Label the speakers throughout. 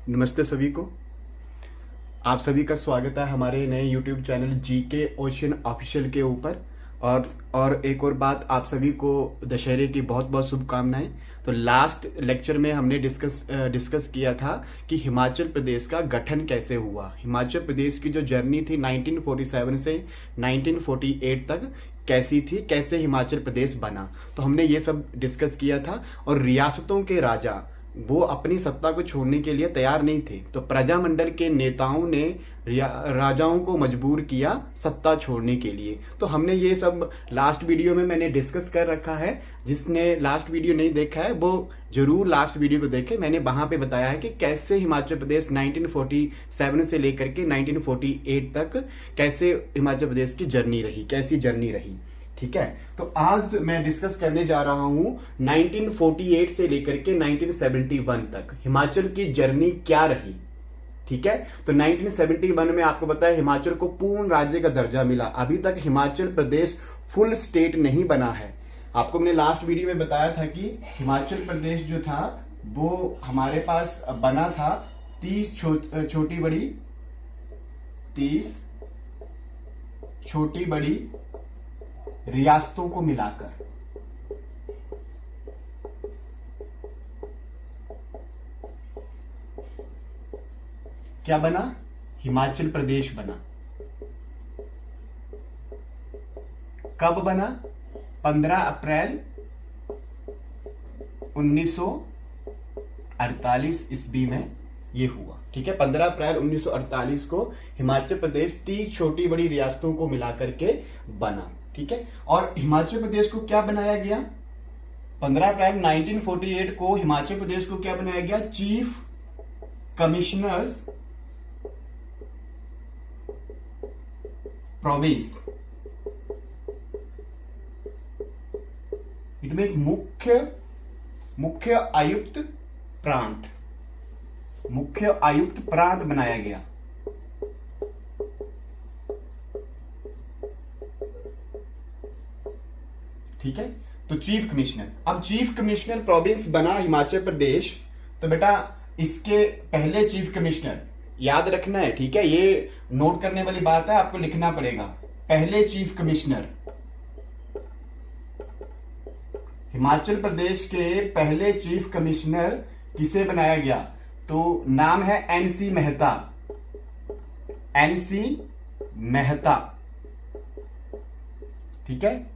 Speaker 1: नमस्ते सभी को। आप सभी का स्वागत है हमारे नए YouTube channel GK ocean official के ऊपर। और एक और बात, आप सभी को दशहरे की बहुत बहुत शुभकामनाएं। तो लास्ट लेक्चर में हमने डिस्कस किया था कि हिमाचल प्रदेश का गठन कैसे हुआ। हिमाचल प्रदेश की जो जर्नी थी 1947 से 1948 तक कैसी थी, कैसे हिमाचल प्रदेश बना, तो हमने ये सब डिस्कस किया था। और रियासतों के राजा वो अपनी सत्ता को छोड़ने के लिए तैयार नहीं थे, तो प्रजामंडल के नेताओं ने राजाओं को मजबूर किया सत्ता छोड़ने के लिए। तो हमने ये सब लास्ट वीडियो में मैंने डिस्कस कर रखा है। जिसने लास्ट वीडियो नहीं देखा है वो जरूर लास्ट वीडियो को देखे। मैंने वहां पे बताया है कि कैसे हिमाचल प्रदेश 1947 से लेकर के 1948 तक कैसे हिमाचल प्रदेश की जर्नी रही, कैसी जर्नी रही। ठीक है, तो आज मैं डिस्कस करने जा रहा हूं 1948 से लेकर के 1971 तक हिमाचल की जर्नी क्या रही। ठीक है, तो 1971 में आपको पता है हिमाचल को पूर्ण राज्य का दर्जा मिला। अभी तक हिमाचल प्रदेश फुल स्टेट नहीं बना है। आपको मैंने लास्ट वीडियो में बताया था कि हिमाचल प्रदेश जो था वो हमारे पास बना था 30 छोटी बड़ी रियासतों को मिलाकर। क्या बना? हिमाचल प्रदेश बना। कब बना? 15 अप्रैल 1948 ईस्वी में ये हुआ। ठीक है, 15 अप्रैल 1948 को हिमाचल प्रदेश 30 छोटी बड़ी रियासतों को मिलाकर के बना। ठीक है, और हिमाचल प्रदेश को क्या बनाया गया? 15 अप्रैल 1948 को हिमाचल प्रदेश को क्या बनाया गया? Chief commissioners province. It means मुख्य आयुक्त प्रांत। मुख्य आयुक्त प्रांत बनाया गया। ठीक है, तो चीफ कमिश्नर। अब चीफ कमिश्नर प्रोविंस बना हिमाचल प्रदेश, तो बेटा इसके पहले चीफ कमिश्नर याद रखना है। ठीक है, ये नोट करने वाली बात है, आपको लिखना पड़ेगा। पहले चीफ कमिश्नर, हिमाचल प्रदेश के पहले चीफ कमिश्नर किसे बनाया गया? तो नाम है एनसी मेहता। एनसी मेहता। ठीक है,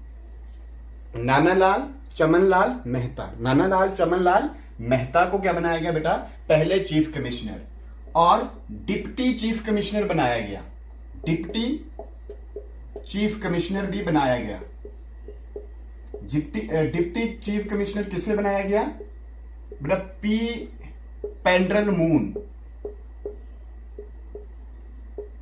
Speaker 1: नानालाल चमनलाल मेहता। नानालाल चमनलाल मेहता को क्या बनाया गया बेटा? पहले चीफ कमिश्नर। और डिप्टी चीफ कमिश्नर बनाया गया। डिप्टी चीफ कमिश्नर भी बनाया गया। डिप्टी चीफ कमिश्नर किसे बनाया गया बेटा? P Penderel Moon.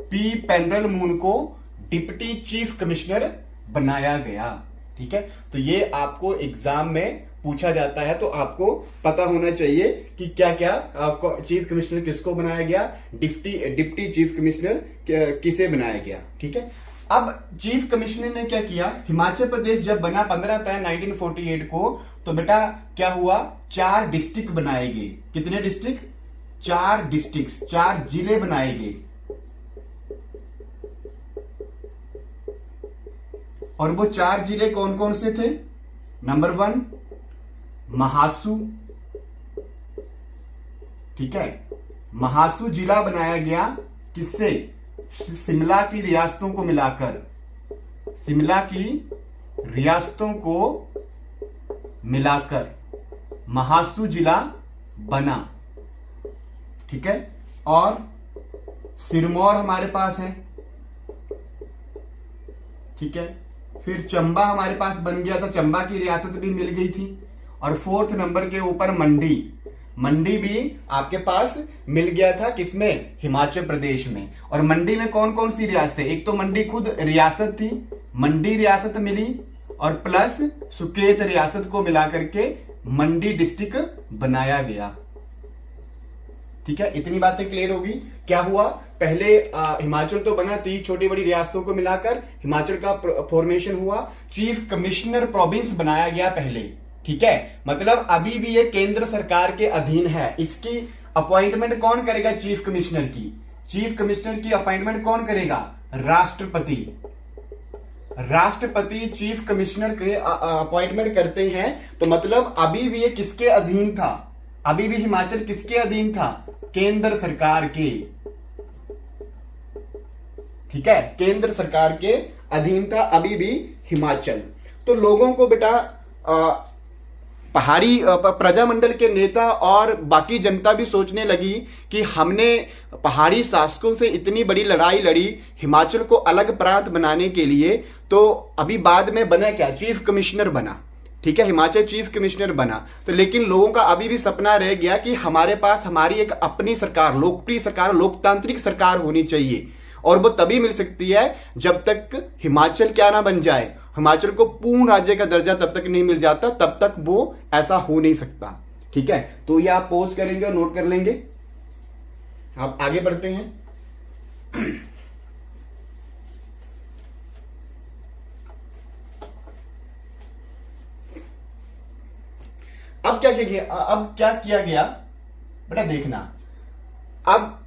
Speaker 1: P Penderel Moon को डिप्टी चीफ कमिश्नर बनाया गया। ठीक है, तो ये आपको एग्जाम में पूछा जाता है, तो आपको पता होना चाहिए कि क्या क्या आपको चीफ कमिश्नर किसको बनाया गया, डिप्टी चीफ कमिश्नर किसे बनाया गया। ठीक है, अब चीफ कमिश्नर ने क्या किया? हिमाचल प्रदेश जब बना 15 अप्रैल 1948 को, तो बेटा क्या हुआ? 4 डिस्ट्रिक्ट बनाए गए। कितने डिस्ट्रिक्ट? 4 डिस्ट्रिक्ट, 4 जिले बनाए गए। और वो 4 जिले कौन कौन से थे? नंबर 1 महासू। ठीक है, महासू जिला बनाया गया किससे? शिमला की रियासतों को मिलाकर। शिमला की रियासतों को मिलाकर महासू जिला बना। ठीक है, और सिरमौर हमारे पास है। ठीक है, फिर चंबा हमारे पास बन गया था, चंबा की रियासत भी मिल गई थी। और 4th नंबर के ऊपर मंडी। मंडी भी आपके पास मिल गया था, किसमें? हिमाचल प्रदेश में। और मंडी में कौन कौन सी रियासतें? एक तो मंडी खुद रियासत थी, मंडी रियासत मिली, और प्लस सुकेत रियासत को मिलाकर के मंडी डिस्ट्रिक्ट बनाया गया। ठीक है, इतनी बातें क्लियर होगी। क्या हुआ? पहले हिमाचल तो बना 30 छोटी बड़ी रियासतों को मिलाकर, हिमाचल का फॉर्मेशन हुआ। चीफ कमिश्नर प्रोविंस बनाया गया पहले। ठीक है, मतलब अभी भी ये केंद्र सरकार के अधीन है। इसकी अपॉइंटमेंट कौन करेगा चीफ कमिश्नर की? चीफ कमिश्नर की अपॉइंटमेंट कौन करेगा? राष्ट्रपति। राष्ट्रपति चीफ कमिश्नर के अपॉइंटमेंट करते हैं। तो मतलब अभी भी ये किसके अधीन था? अभी भी हिमाचल किसके अधीन था? केंद्र सरकार के। ठीक है, केंद्र सरकार के अधीन था अभी भी हिमाचल। तो लोगों को बेटा पहाड़ी प्रजामंडल के नेता और बाकी जनता भी सोचने लगी कि हमने पहाड़ी शासकों से इतनी बड़ी लड़ाई लड़ी हिमाचल को अलग प्रांत बनाने के लिए, तो अभी बाद में बना क्या? चीफ कमिश्नर बना। ठीक है, हिमाचल चीफ कमिश्नर बना। तो लेकिन लोगों का अभी भी सपना रह गया कि हमारे पास हमारी एक अपनी सरकार, लोकप्रिय सरकार, लोकतांत्रिक सरकार होनी चाहिए। और वो तभी मिल सकती है जब तक हिमाचल क्या ना बन जाए, हिमाचल को पूर्ण राज्य का दर्जा तब तक नहीं मिल जाता, तब तक वो ऐसा हो नहीं सकता। ठीक है, तो ये आप पॉज करेंगे और नोट कर लेंगे। आप आगे बढ़ते हैं। अब क्या किया गया बेटा, देखना। अब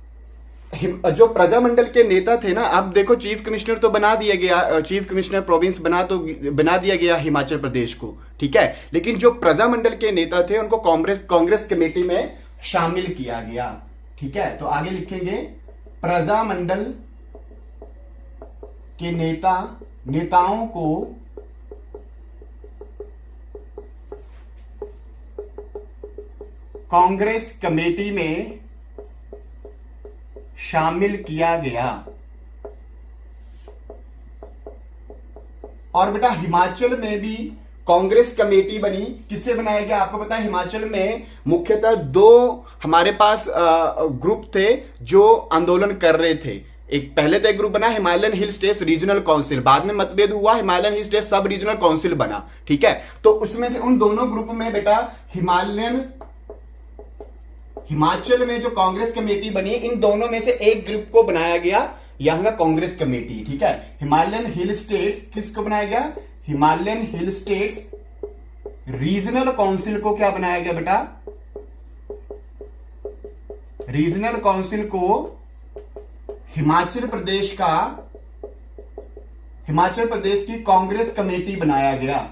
Speaker 1: जो प्रजामंडल के नेता थे ना, अब देखो चीफ कमिश्नर तो बना दिया गया, चीफ कमिश्नर प्रोविंस बना दिया गया हिमाचल प्रदेश को। ठीक है, लेकिन जो प्रजामंडल के नेता थे उनको कांग्रेस कमेटी में शामिल किया गया। ठीक है, तो आगे लिखेंगे प्रजामंडल के नेताओं को कांग्रेस कमेटी में शामिल किया गया। और बेटा हिमाचल में भी कांग्रेस कमेटी बनी। किससे बनाया गया? आपको पता है हिमाचल में मुख्यतः दो हमारे पास ग्रुप थे जो आंदोलन कर रहे थे। एक पहले तो एक ग्रुप बना Himalayan hill states regional council, बाद में मतभेद हुआ हिमालयन हिल स्टेट्स सब रीजनल काउंसिल बना। ठीक है, तो उसमें से उन दोनों ग्रुप में बेटा हिमाचल में जो कांग्रेस कमेटी बनी, इन दोनों में से एक ग्रुप को बनाया गया यहां का कांग्रेस कमेटी। ठीक है, हिमालयन हिल स्टेट्स किसको बनाया गया? Himalayan hill states regional council को क्या बनाया गया बेटा? रीजनल काउंसिल को हिमाचल प्रदेश की कांग्रेस कमेटी बनाया गया।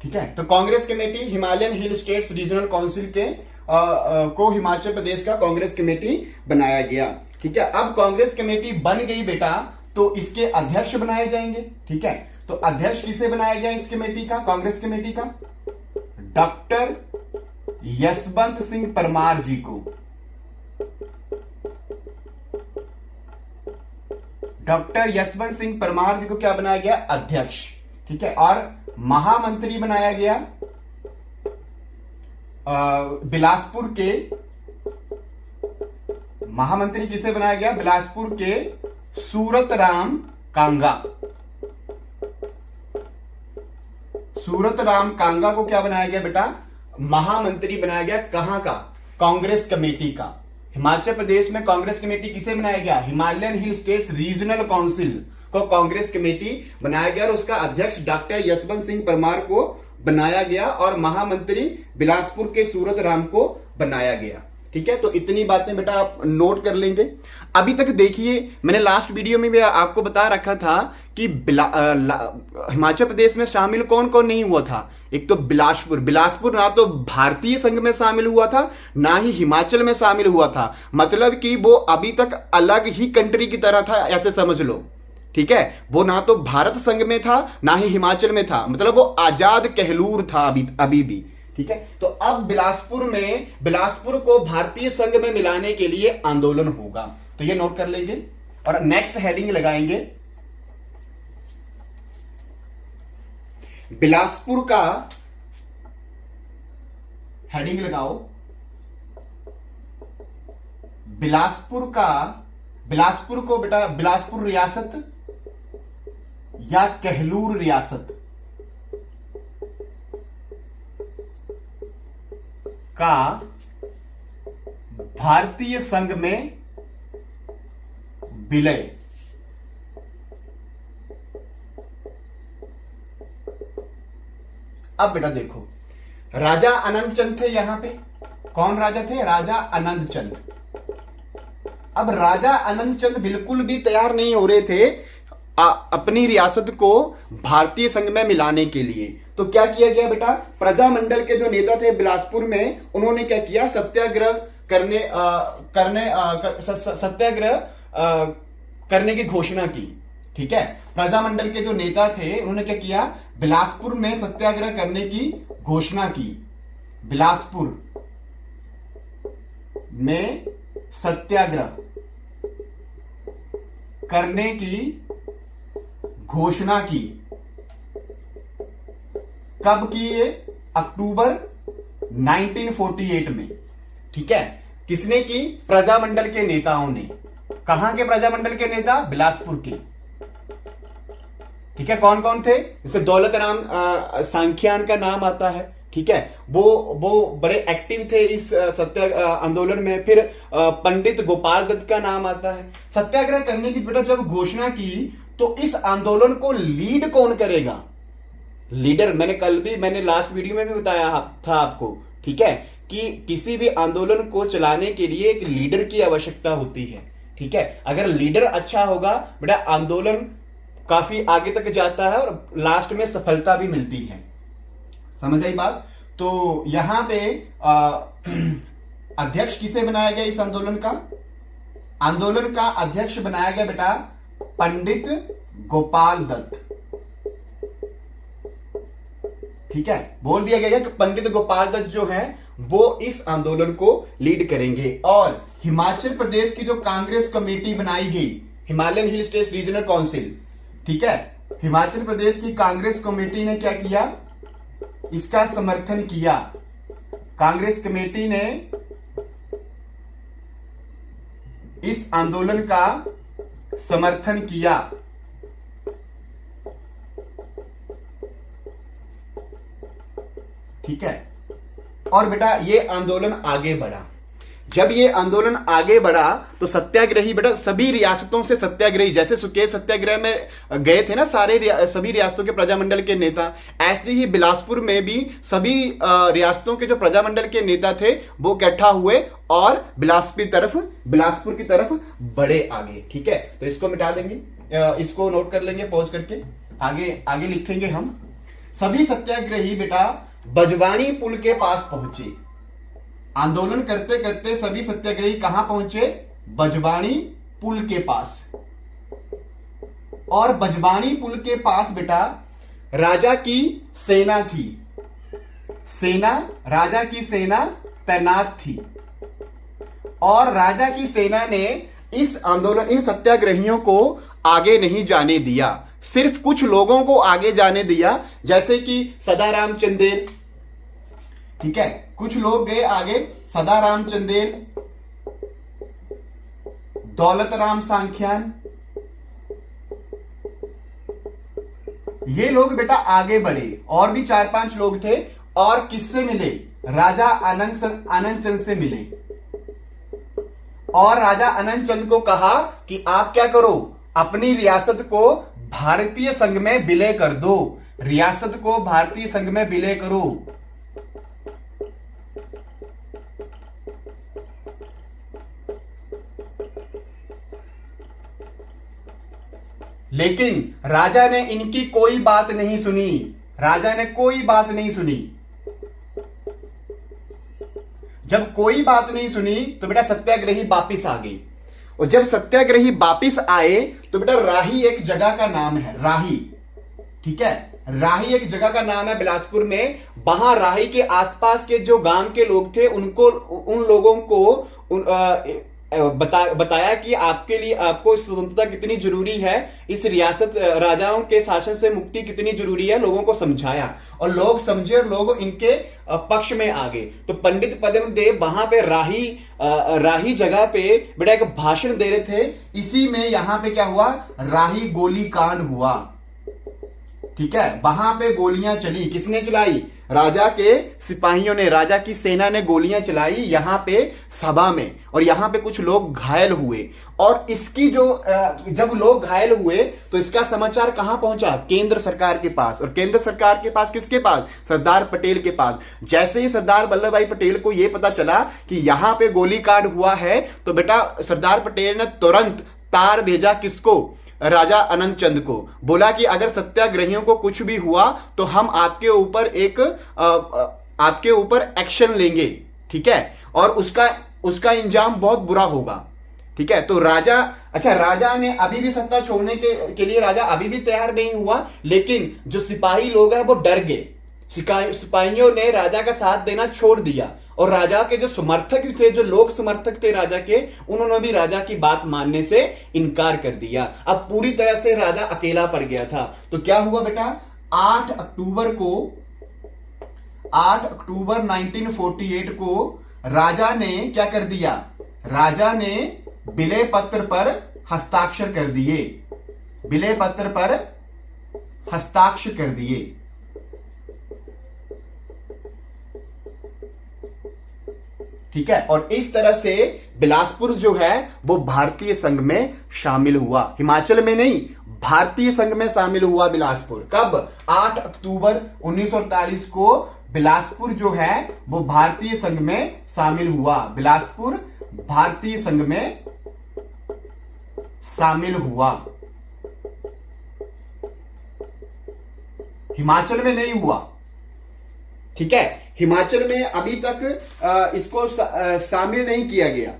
Speaker 1: ठीक है, तो Congress committee Himalayan hill states regional council के को हिमाचल प्रदेश का कांग्रेस कमेटी बनाया गया। ठीक है, अब कांग्रेस कमेटी बन गई बेटा, तो इसके अध्यक्ष बनाए जाएंगे। ठीक है, तो अध्यक्ष किसे बनाया गया इस कमेटी का, कांग्रेस कमेटी का? डॉक्टर यशवंत सिंह परमार जी को। डॉक्टर यशवंत सिंह परमार जी को क्या बनाया गया? अध्यक्ष। ठीक है, और महामंत्री बनाया गया बिलासपुर के, महामंत्री किसे बनाया गया? बिलासपुर के सूरतराम कांगा। सूरतराम कांगा को क्या बनाया गया बेटा? महामंत्री बनाया गया। कहां का? कांग्रेस कमेटी का। हिमाचल प्रदेश में कांग्रेस कमेटी किसे बनाया गया? Himalayan hill states regional council को कांग्रेस कमेटी बनाया गया और उसका अध्यक्ष डॉक्टर यशवंत सिंह परमार को बनाया गया और महामंत्री बिलासपुर के सूरतराम को बनाया गया। ठीक है, तो इतनी बातें बेटा आप नोट कर लेंगे। अभी तक देखिए, मैंने लास्ट वीडियो में भी आपको बता रखा था कि हिमाचल प्रदेश में शामिल कौन कौन नहीं हुआ था। एक तो बिलासपुर ना तो भारतीय संघ में शामिल हुआ था, ना ही हिमाचल में शामिल हुआ था। मतलब कि वो अभी तक अलग ही कंट्री की तरह था, ऐसे समझ लो। ठीक है, वो ना तो भारत संघ में था ना ही हिमाचल में था, मतलब वो आजाद कहलूर था अभी भी। ठीक है, तो अब बिलासपुर को भारतीय संघ में मिलाने के लिए आंदोलन होगा, तो ये नोट कर लेंगे और नेक्स्ट हेडिंग लगाएंगे बिलासपुर का। हेडिंग लगाओ बिलासपुर को बेटा बिलासपुर रियासत या कहलूर रियासत का भारतीय संघ में विलय। अब बेटा देखो, राजा आनंद चंद थे यहां पे। कौन राजा थे? राजा आनंद चंद। अब राजा आनंद चंद बिल्कुल भी तैयार नहीं हो रहे थे अपनी रियासत को भारतीय संघ में मिलाने के लिए। तो क्या किया गया बेटा, प्रजामंडल के जो नेता थे बिलासपुर में, उन्होंने क्या किया, सत्याग्रह करने की घोषणा की। ठीक है, प्रजामंडल के जो नेता थे उन्होंने क्या किया, बिलासपुर में सत्याग्रह करने की घोषणा की। बिलासपुर में सत्याग्रह करने की घोषणा की। कब की ये? अक्टूबर 1948 में। ठीक है, किसने की? प्रजामंडल के नेताओं ने। कहां के प्रजामंडल के नेता? बिलासपुर के। ठीक है, कौन कौन थे? जैसे दौलत राम सांख्यान का नाम आता है। ठीक है, वो बड़े एक्टिव थे इस सत्या आंदोलन में। फिर पंडित गोपाल दत्त का नाम आता है। सत्याग्रह करने की बेटा जब घोषणा की तो इस आंदोलन को लीड कौन करेगा? लीडर, मैंने लास्ट वीडियो में भी बताया था आपको, ठीक है, कि किसी भी आंदोलन को चलाने के लिए एक लीडर की आवश्यकता होती है। ठीक है, अगर लीडर अच्छा होगा बेटा आंदोलन काफी आगे तक जाता है और लास्ट में सफलता भी मिलती है। समझ आई बात? तो यहां पे अध्यक्ष किसे बनाया गया इस आंदोलन का? आंदोलन का अध्यक्ष बनाया गया बेटा पंडित गोपाल दत्त। ठीक है, बोल दिया गया कि पंडित गोपाल दत्त जो है वो इस आंदोलन को लीड करेंगे। और हिमाचल प्रदेश की जो कांग्रेस कमेटी बनाई गई, Himalayan hill state regional council, ठीक है, हिमाचल प्रदेश की कांग्रेस कमेटी ने क्या किया? इसका समर्थन किया। कांग्रेस कमेटी ने इस आंदोलन का समर्थन किया। ठीक है, और बेटा ये आंदोलन आगे बढ़ा। जब ये आंदोलन आगे बढ़ा तो सत्याग्रही बेटा सभी रियासतों से सत्याग्रही, जैसे सुकेश सत्याग्रह में गए थे ना सभी रियासतों के प्रजामंडल के नेता, ऐसे ही बिलासपुर में भी सभी रियासतों के जो प्रजामंडल के नेता थे वो इकट्ठा हुए और बिलासपुर की तरफ बढ़े आगे। ठीक है, तो इसको मिटा देंगे, इसको नोट कर लेंगे पॉज करके, आगे लिखेंगे हम। सभी सत्याग्रही बेटा बजवानी पुल के पास पहुंचे। आंदोलन करते करते सभी सत्याग्रही कहां पहुंचे? बजवानी पुल के पास। और बजवानी पुल के पास बेटा राजा की सेना थी। राजा की सेना तैनात थी। और राजा की सेना ने इन सत्याग्रहियों को आगे नहीं जाने दिया, सिर्फ कुछ लोगों को आगे जाने दिया, जैसे कि सदाराम चंदेल। ठीक है, कुछ लोग गए आगे, सदाराम चंदेल, दौलत राम सांख्यान, ये लोग बेटा आगे बढ़े। और भी 4-5 लोग थे। और किससे मिले? राजा आनंद चंद से मिले। और राजा आनंद चंद को कहा कि आप क्या करो, अपनी रियासत को भारतीय संघ में विलय कर दो। रियासत को भारतीय संघ में विलय करो। लेकिन राजा ने इनकी कोई बात नहीं सुनी। जब कोई बात नहीं सुनी तो बेटा सत्याग्रही वापिस आ गए। और जब सत्याग्रही वापिस आए तो बेटा राही एक जगह का नाम है, राही। ठीक है, राही एक जगह का नाम है बिलासपुर में। वहां राही के आसपास के जो गांव के लोग थे उन लोगों को बताया कि आपको स्वतंत्रता कितनी जरूरी है, इस रियासत राजाओं के शासन से मुक्ति कितनी जरूरी है, लोगों को समझाया। और लोग समझे और लोग इनके पक्ष में आ गए। तो पंडित पद्मदेव वहां पे राही जगह पे बेटा एक भाषण दे रहे थे। इसी में यहां पे क्या हुआ? राही गोली कांड हुआ। ठीक है, वहां पे गोलियां चली। किसने चलाई? राजा के सिपाहियों ने, राजा की सेना ने गोलियां चलाई यहां पे सभा में, और यहां पे कुछ लोग घायल हुए। और इसकी जो जब लोग घायल हुए तो इसका समाचार कहां पहुंचा? केंद्र सरकार के पास। और केंद्र सरकार के पास किसके पास? सरदार पटेल के पास। जैसे ही सरदार वल्लभ भाई पटेल को यह पता चला कि यहां पे गोलीकांड हुआ है, तो बेटा सरदार पटेल ने तुरंत तार भेजा किसको? राजा आनंद चंद को। बोला कि अगर सत्याग्रहियों को कुछ भी हुआ तो हम आपके ऊपर एक्शन लेंगे, ठीक है, और उसका इंजाम बहुत बुरा होगा, ठीक है। तो राजा ने अभी भी सत्ता छोड़ने के लिए राजा अभी भी तैयार नहीं हुआ, लेकिन जो सिपाही लोग हैं वो डर गए। सिपाहियों ने राजा का साथ देना छोड़ दिया, और राजा के जो समर्थक थे, जो लोक समर्थक थे राजा के, उन्होंने भी राजा की बात मानने से इनकार कर दिया। अब पूरी तरह से राजा अकेला पड़ गया था। तो क्या हुआ बेटा? 8 अक्टूबर 1948 को राजा ने क्या कर दिया? राजा ने विलय पत्र पर हस्ताक्षर कर दिए। विलय पत्र पर हस्ताक्षर कर दिए, ठीक है। और इस तरह से बिलासपुर जो है वो भारतीय संघ में शामिल हुआ। हिमाचल में नहीं, भारतीय संघ में शामिल हुआ बिलासपुर। कब? 8 अक्टूबर 1948 को बिलासपुर जो है वो भारतीय संघ में शामिल हुआ। बिलासपुर भारतीय संघ में शामिल हुआ। हिमाचल में नहीं हुआ, ठीक है। हिमाचल में अभी तक इसको शामिल नहीं किया गया।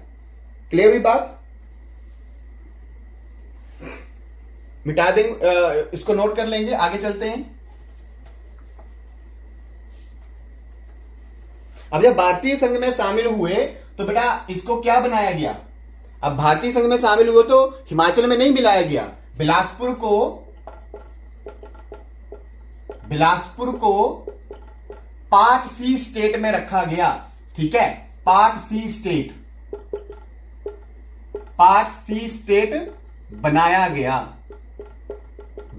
Speaker 1: क्लियर हुई बात? मिटा देंगे, इसको नोट कर लेंगे, आगे चलते हैं। अब जब भारतीय संघ में शामिल हुए तो बेटा इसको क्या बनाया गया? अब भारतीय संघ में शामिल हुए तो हिमाचल में नहीं मिलाया गया। बिलासपुर को पार्ट सी स्टेट में रखा गया, ठीक है। पार्ट सी स्टेट बनाया गया।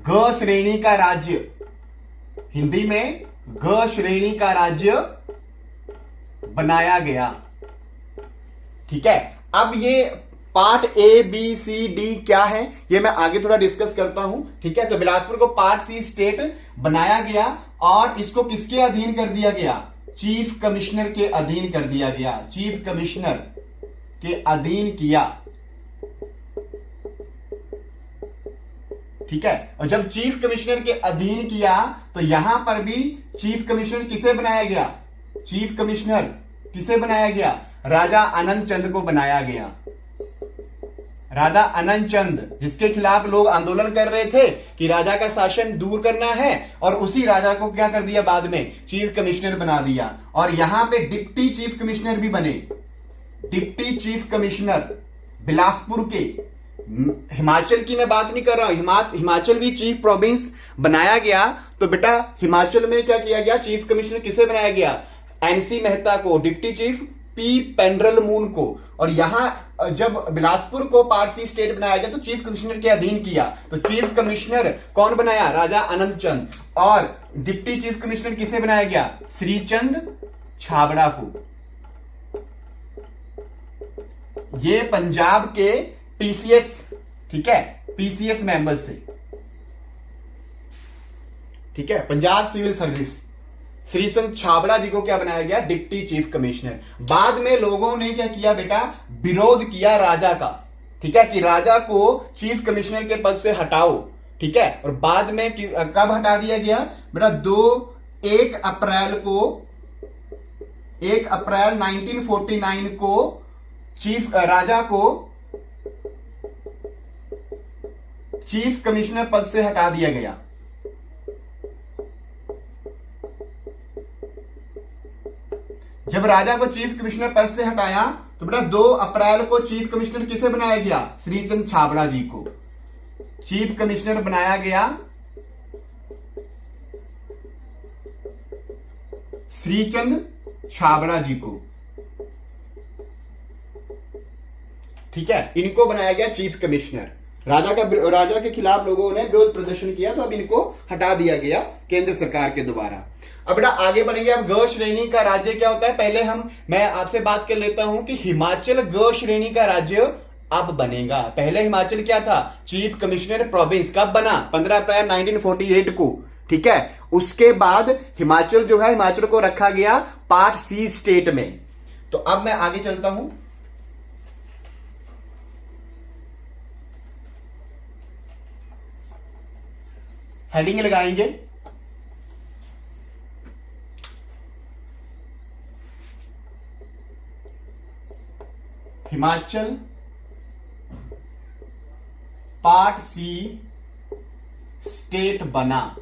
Speaker 1: ग श्रेणी का राज्य, हिंदी में ग श्रेणी का राज्य बनाया गया, ठीक है। अब ये part A B C D क्या है ये मैं आगे थोड़ा डिस्कस करता हूं, ठीक है। तो बिलासपुर को पार्ट सी स्टेट बनाया गया और इसको किसके अधीन कर दिया गया? चीफ कमिश्नर के अधीन कर दिया गया। चीफ कमिश्नर के अधीन किया, ठीक है। और जब चीफ कमिश्नर के अधीन किया तो यहां पर भी चीफ कमिश्नर किसे बनाया गया? चीफ कमिश्नर किसे बनाया गया? राजा आनंद चंद को बनाया गया। राजा आनंद चंद, जिसके खिलाफ लोग आंदोलन कर रहे थे कि राजा का शासन दूर करना है, और उसी राजा को क्या कर दिया बाद में? चीफ कमिश्नर बना दिया। और यहां पे डिप्टी चीफ कमिश्नर भी बने। डिप्टी चीफ कमिश्नर बिलासपुर के, हिमाचल की मैं बात नहीं कर रहा हूं, हिमाचल भी चीफ प्रोविंस बनाया गया। तो बेटा हिमाचल में क्या किया गया? चीफ कमिश्नर किसे बनाया गया? एनसी मेहता को, deputy chief P Penderel Moon को। और यहां जब बिलासपुर को पार्ट सी स्टेट बनाया गया तो चीफ कमिश्नर के अधीन किया। तो चीफ कमिश्नर कौन बनाया? राजा आनंद चंद। और डिप्टी चीफ कमिश्नर किसे बनाया गया? श्रीचंद छाबड़ा को। ये पंजाब के पीसीएस, ठीक है, पीसीएस मेंबर्स थे, ठीक है, पंजाब सिविल सर्विस। श्रीचंद छाबड़ा जी को क्या बनाया गया? Deputy chief commissioner. बाद में लोगों ने क्या किया बेटा? विरोध किया राजा का, ठीक है, कि राजा को चीफ कमिश्नर के पद से हटाओ, ठीक है। और बाद में कब हटा दिया गया बेटा? 1 अप्रैल 1949 को राजा को चीफ कमिश्नर पद से हटा दिया गया। जब राजा को चीफ कमिश्नर पद से हटाया तो बेटा 2 अप्रैल को चीफ कमिश्नर किसे बनाया गया? श्रीचंद छाबड़ा जी को चीफ कमिश्नर बनाया गया। श्रीचंद छाबड़ा जी को, ठीक है, इनको बनाया गया चीफ कमिश्नर। राजा के खिलाफ लोगों ने विरोध प्रदर्शन किया, तो अब इनको हटा दिया गया केंद्र सरकार के द्वारा। अब बेटा आगे बढ़ेंगे। अब ग श्रेणी का राज्य क्या होता है, पहले मैं आपसे बात कर लेता हूं कि हिमाचल ग श्रेणी का राज्य अब बनेगा। पहले हिमाचल क्या था, चीफ कमिश्नर प्रोविंस। कब बना, 15 अप्रैल 1948 को, ठीक है। उसके बाद हिमाचल जो है, हिमाचल को रखा गया पार्ट सी स्टेट में। तो अब मैं आगे चलता हूं। हेडिंग लगाएंगे, हिमाचल पार्ट सी स्टेट बना,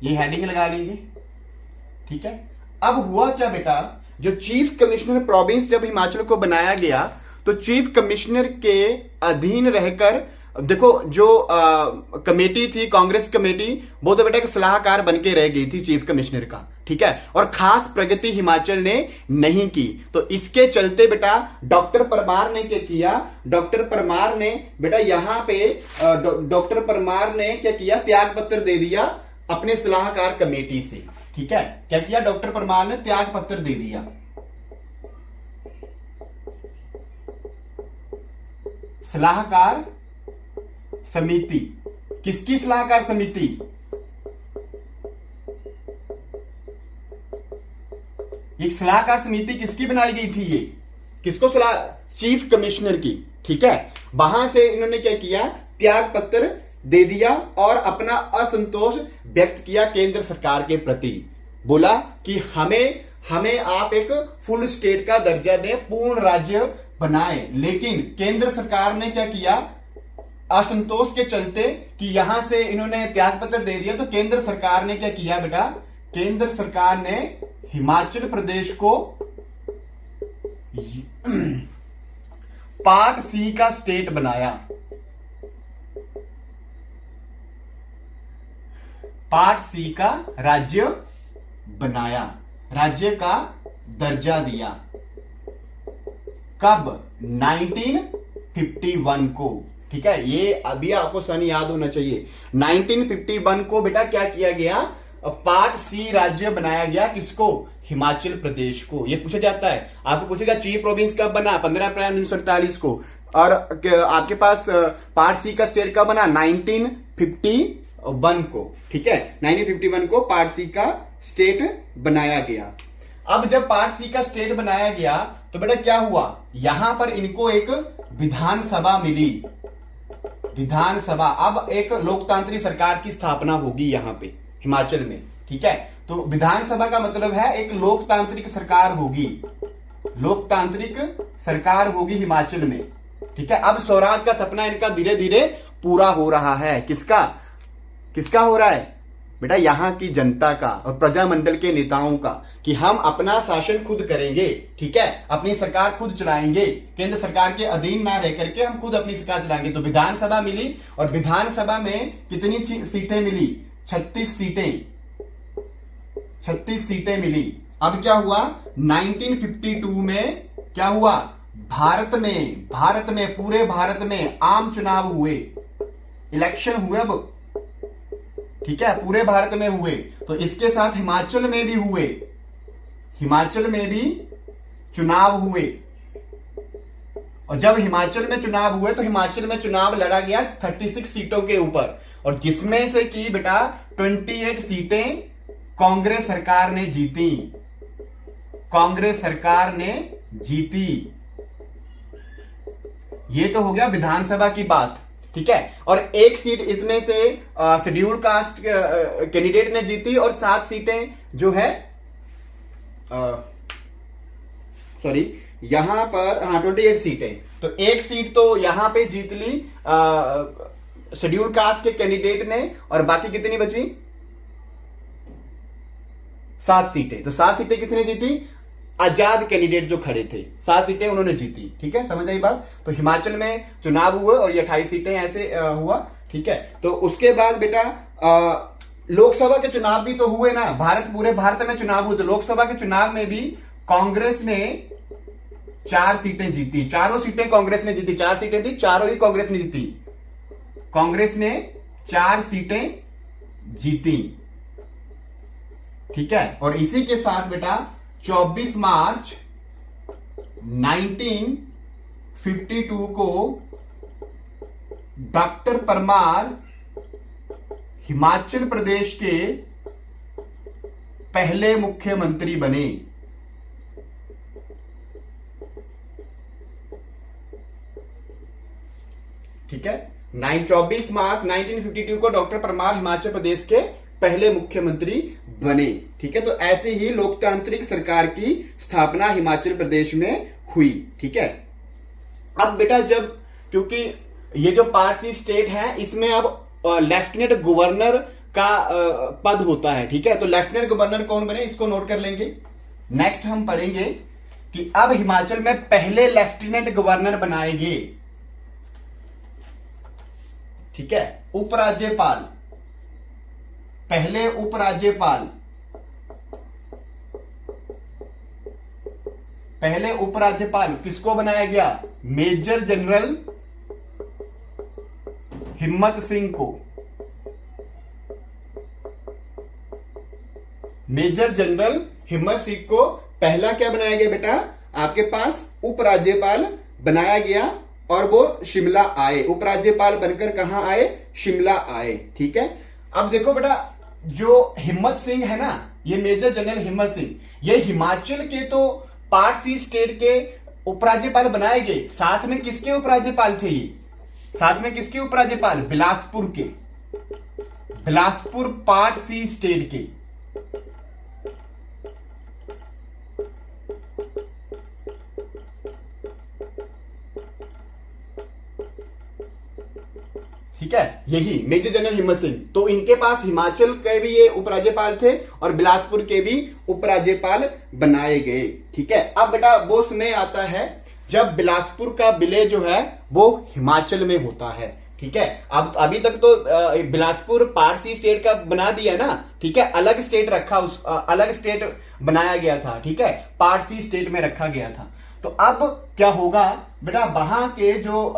Speaker 1: ये हेडिंग लगा लेंगे, ठीक है। अब हुआ क्या बेटा, जो चीफ कमिश्नर प्रोविंस जब हिमाचल को बनाया गया, तो चीफ कमिश्नर के अधीन रहकर, देखो जो कमेटी थी, कांग्रेस कमेटी, वो तो बेटा एक सलाहकार बन के रह गई थी चीफ कमिश्नर का, ठीक है। और खास प्रगति हिमाचल ने नहीं की। तो इसके चलते बेटा डॉक्टर परमार ने क्या किया, डॉक्टर परमार ने बेटा यहां पे डॉक्टर परमार ने क्या किया, त्याग पत्र दे दिया अपने सलाहकार कमेटी से, ठीक है। क्या किया, डॉक्टर परमार ने त्याग पत्र दे दिया। सलाहकार समिति, किसकी सलाहकार समिति, ये सलाहकार समिति किसकी बनाई गई थी, ये किसको सलाह, चीफ कमिश्नर की, ठीक है। वहां से इन्होंने क्या किया, त्याग पत्र दे दिया और अपना असंतोष व्यक्त किया केंद्र सरकार के प्रति। बोला कि हमें आप एक फुल स्टेट का दर्जा दें, पूर्ण राज्य बनाए। लेकिन केंद्र सरकार ने क्या किया, असंतोष के चलते कि यहां से इन्होंने त्याग पत्र दे दिया, तो केंद्र सरकार ने क्या किया बेटा, केंद्र सरकार ने हिमाचल प्रदेश को पार्ट सी का स्टेट बनाया, पार्ट सी का राज्य बनाया, राज्य का दर्जा दिया। कब, 1951 को, ठीक है। ये अभी आपको सन याद होना चाहिए। 1951 को बेटा क्या किया गया, पार्ट सी राज्य बनाया गया, किसको, हिमाचल प्रदेश को। ये पूछा जाता है, आपको पूछेगा चीफ प्रोविंस कब बना, 15 अप्रैल 1948 को। और आपके पास पार्ट सी का स्टेट कब बना, 1951 को, ठीक है। 1951 को पार्ट सी का स्टेट बनाया गया। अब जब पार्ट सी का स्टेट बनाया गया, तो बेटा क्या हुआ, यहां पर इनको एक विधानसभा मिली, विधानसभा। अब एक लोकतांत्रिक सरकार की स्थापना होगी यहां पे हिमाचल में, ठीक है। तो विधानसभा का मतलब है एक लोकतांत्रिक सरकार होगी, लोकतांत्रिक सरकार होगी हिमाचल में, ठीक है। अब स्वराज का सपना इनका धीरे धीरे पूरा हो रहा है। किसका, किसका हो रहा है बेटा, यहां की जनता का और प्रजामंडल के नेताओं का, कि हम अपना शासन खुद करेंगे, ठीक है। अपनी सरकार खुद चलाएंगे, केंद्र सरकार के अधीन ना रह करके हम खुद अपनी सरकार चलाएंगे। तो विधानसभा मिली, और विधानसभा में कितनी सीटें मिली, 36 सीटें, 36 सीटें मिली। अब क्या हुआ, 1952 में क्या हुआ, भारत में पूरे भारत में आम चुनाव हुए, इलेक्शन हुए अब, ठीक है, पूरे भारत में हुए। तो इसके साथ हिमाचल में भी हुए, हिमाचल में भी चुनाव हुए। और जब हिमाचल में चुनाव हुए, तो हिमाचल में चुनाव लड़ा गया 36 सीटों के ऊपर, और जिसमें से की बेटा 28 सीटें कांग्रेस सरकार ने जीती, कांग्रेस सरकार ने जीती। ये तो हो गया विधानसभा की बात, ठीक है। और एक सीट इसमें से शेड्यूल कास्ट कैंडिडेट ने जीती, और 7 सीटें जो है यहां पर, हाँ 28 सीटें, तो एक सीट तो यहां पे जीत ली शेड्यूल कास्ट के कैंडिडेट ने, और बाकी कितनी बची, 7 सीटें। तो 7 सीटें किसने जीती, आजाद कैंडिडेट जो खड़े थे, 7 सीटें उन्होंने जीती, ठीक है, समझ आई बात। तो हिमाचल में चुनाव हुए और ये 28 सीटें ऐसे हुआ, ठीक है। तो उसके बाद बेटा लोकसभा के चुनाव भी तो हुए ना, पूरे भारत में चुनाव हुए। तो लोकसभा के चुनाव में भी कांग्रेस ने 4 सीटें जीती, चारों सीटें कांग्रेस ने जीती, 4 सीटें थी, चारों ही कांग्रेस ने जीती। कांग्रेस ने 4 सीटें जीती। ठीक है, और इसी के साथ बेटा 24 मार्च 1952 को डॉक्टर परमार हिमाचल प्रदेश के पहले मुख्यमंत्री बने। ठीक है, 24 मार्च 1952 को डॉक्टर परमार हिमाचल प्रदेश के पहले मुख्यमंत्री बने। ठीक है, तो ऐसे ही लोकतांत्रिक सरकार की स्थापना हिमाचल प्रदेश में हुई। ठीक है, अब बेटा जब, क्योंकि ये जो पारसी स्टेट है इसमें अब लेफ्टिनेंट गवर्नर का पद होता है। ठीक है, तो लेफ्टिनेंट गवर्नर कौन बने इसको नोट कर लेंगे। नेक्स्ट हम पढ़ेंगे कि अब हिमाचल में पहले लेफ्टिनेंट गवर्नर बनाए गए। ठीक है, उपराज्यपाल, पहले उपराज्यपाल, पहले उपराज्यपाल किसको बनाया गया? मेजर जनरल हिम्मत सिंह को। मेजर जनरल हिम्मत सिंह को पहला क्या बनाया गया बेटा? आपके पास उपराज्यपाल बनाया गया और वो शिमला आए। उपराज्यपाल बनकर कहां आए? शिमला आए। ठीक है, अब देखो बेटा जो हिम्मत सिंह है ना, ये मेजर जनरल हिम्मत सिंह, ये हिमाचल के तो पार्ट सी स्टेट के उपराज्यपाल बनाए गए। साथ में किसके उपराज्यपाल थे ये? साथ में किसके उपराज्यपाल? बिलासपुर के, बिलासपुर पार्ट सी स्टेट के। ठीक है, यही मेजर जनरल हिम्मत सिंह, तो इनके पास हिमाचल के भी ये उपराज्यपाल थे और बिलासपुर के भी उपराज्यपाल बनाए गए। ठीक है, अब बेटा वो समय आता है जब बिलासपुर का विलय जो है वो हिमाचल में होता है। ठीक है, अब अभी तक तो बिलासपुर पार्ट सी स्टेट का बना दिया ना। ठीक है, अलग स्टेट रखा, उस अलग स्टेट बनाया गया था। ठीक है, पार्ट सी स्टेट में रखा गया था। तो अब क्या होगा बेटा, वहां के जो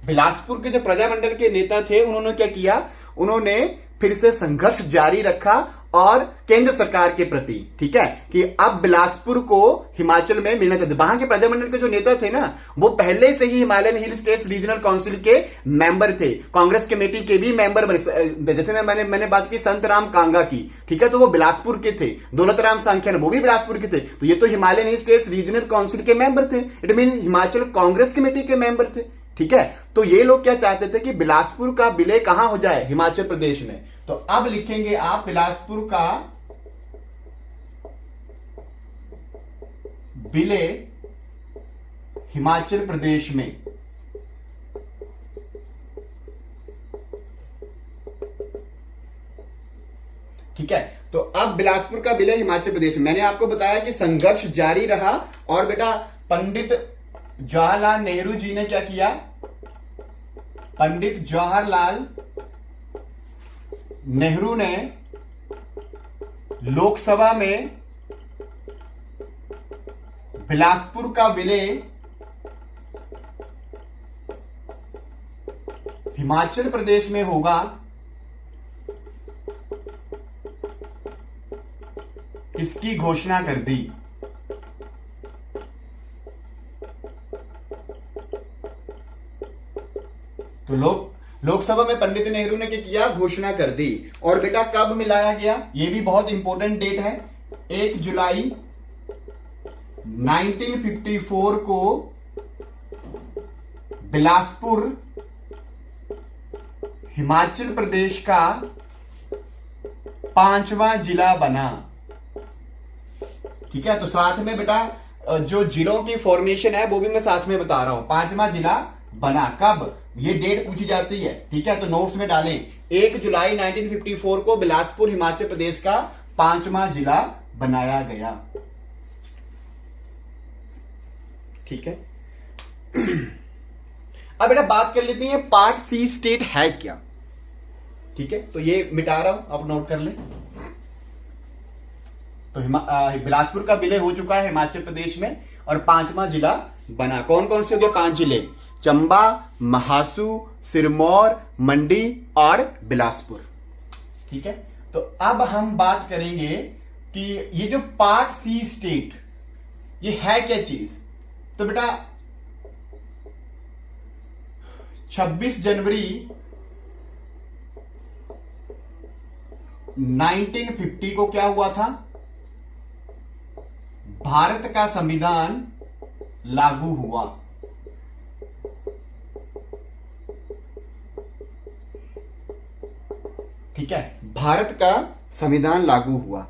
Speaker 1: बिलासपुर के जो प्रजामंडल के नेता थे उन्होंने क्या किया? उन्होंने फिर से संघर्ष जारी रखा और केंद्र सरकार के प्रति, ठीक है, कि अब बिलासपुर को हिमाचल में मिलना चाहिए। वहां के प्रजामंडल के जो नेता थे ना, वो पहले से ही Himalayan hill states regional council के मेंबर थे, कांग्रेस कमेटी के भी मेंबर बने। जैसे मैंने बात की संत राम कांगा की, ठीक है, तो वो बिलासपुर के थे। दौलत राम सांख्यान वो भी बिलासपुर के थे। तो ये तो Himalayan hill states regional council के मेंबर थे, it mean Himachal Congress committee के मेंबर थे। ठीक है, तो ये लोग क्या चाहते थे कि बिलासपुर का विलय कहां हो जाए? हिमाचल प्रदेश में। तो अब लिखेंगे आप बिलासपुर का विलय हिमाचल प्रदेश में। ठीक है, तो अब बिलासपुर का विलय हिमाचल प्रदेश में। मैंने आपको बताया कि संघर्ष जारी रहा और बेटा पंडित जवाहरलाल नेहरू जी ने क्या किया? पंडित जवाहरलाल नेहरू ने लोकसभा में बिलासपुर का विलय हिमाचल प्रदेश में होगा इसकी घोषणा कर दी। तो लोकसभा में पंडित नेहरू ने क्या किया? घोषणा कर दी। और बेटा कब मिलाया गया? ये भी बहुत इंपॉर्टेंट डेट है। 1 जुलाई 1954 को बिलासपुर हिमाचल प्रदेश का 5वां जिला बना। ठीक है, तो साथ में बेटा जो जिलों की फॉर्मेशन है वो भी मैं साथ में बता रहा हूं। 5वां जिला बना कब? ये डेट पूछी जाती है। ठीक है, तो नोट्स में डालें 1 जुलाई 1954 को बिलासपुर हिमाचल प्रदेश का 5वां जिला बनाया गया। ठीक है, अब बेटा बात कर लेते हैं पार्ट सी स्टेट है क्या। ठीक है, तो ये मिटा रहा हूं, आप नोट कर लें। तो बिलासपुर का विलय हो चुका है हिमाचल प्रदेश में और 5वां जिला बना। कौन कौन से हो गए? 5 जिले। चंबा, महासू, सिरमौर, मंडी और बिलासपुर। ठीक है, तो अब हम बात करेंगे कि ये जो पार्ट सी स्टेट ये है क्या चीज। तो बेटा 26 जनवरी 1950 को क्या हुआ था, भारत का संविधान लागू हुआ। ठीक है, भारत का संविधान लागू हुआ।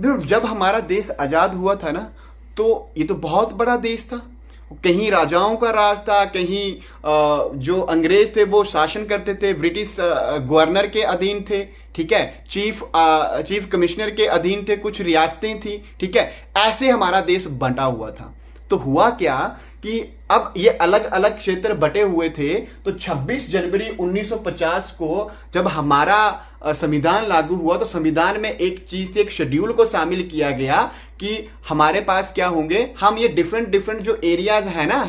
Speaker 1: जब हमारा देश आजाद हुआ था ना, तो ये तो बहुत बड़ा देश था। कहीं राजाओं का राज था, कहीं जो अंग्रेज थे वो शासन करते थे, ब्रिटिश गवर्नर के अधीन थे। ठीक है, चीफ कमिश्नर के अधीन थे, कुछ रियासतें थी। ठीक है, ऐसे हमारा देश बंटा हुआ था। तो हुआ क्या कि अब ये अलग अलग क्षेत्र बटे हुए थे। तो 26 जनवरी 1950 को जब हमारा संविधान लागू हुआ, तो संविधान में एक चीज थी, एक शेड्यूल को शामिल किया गया कि हमारे पास क्या होंगे, हम ये डिफरेंट जो एरियाज है ना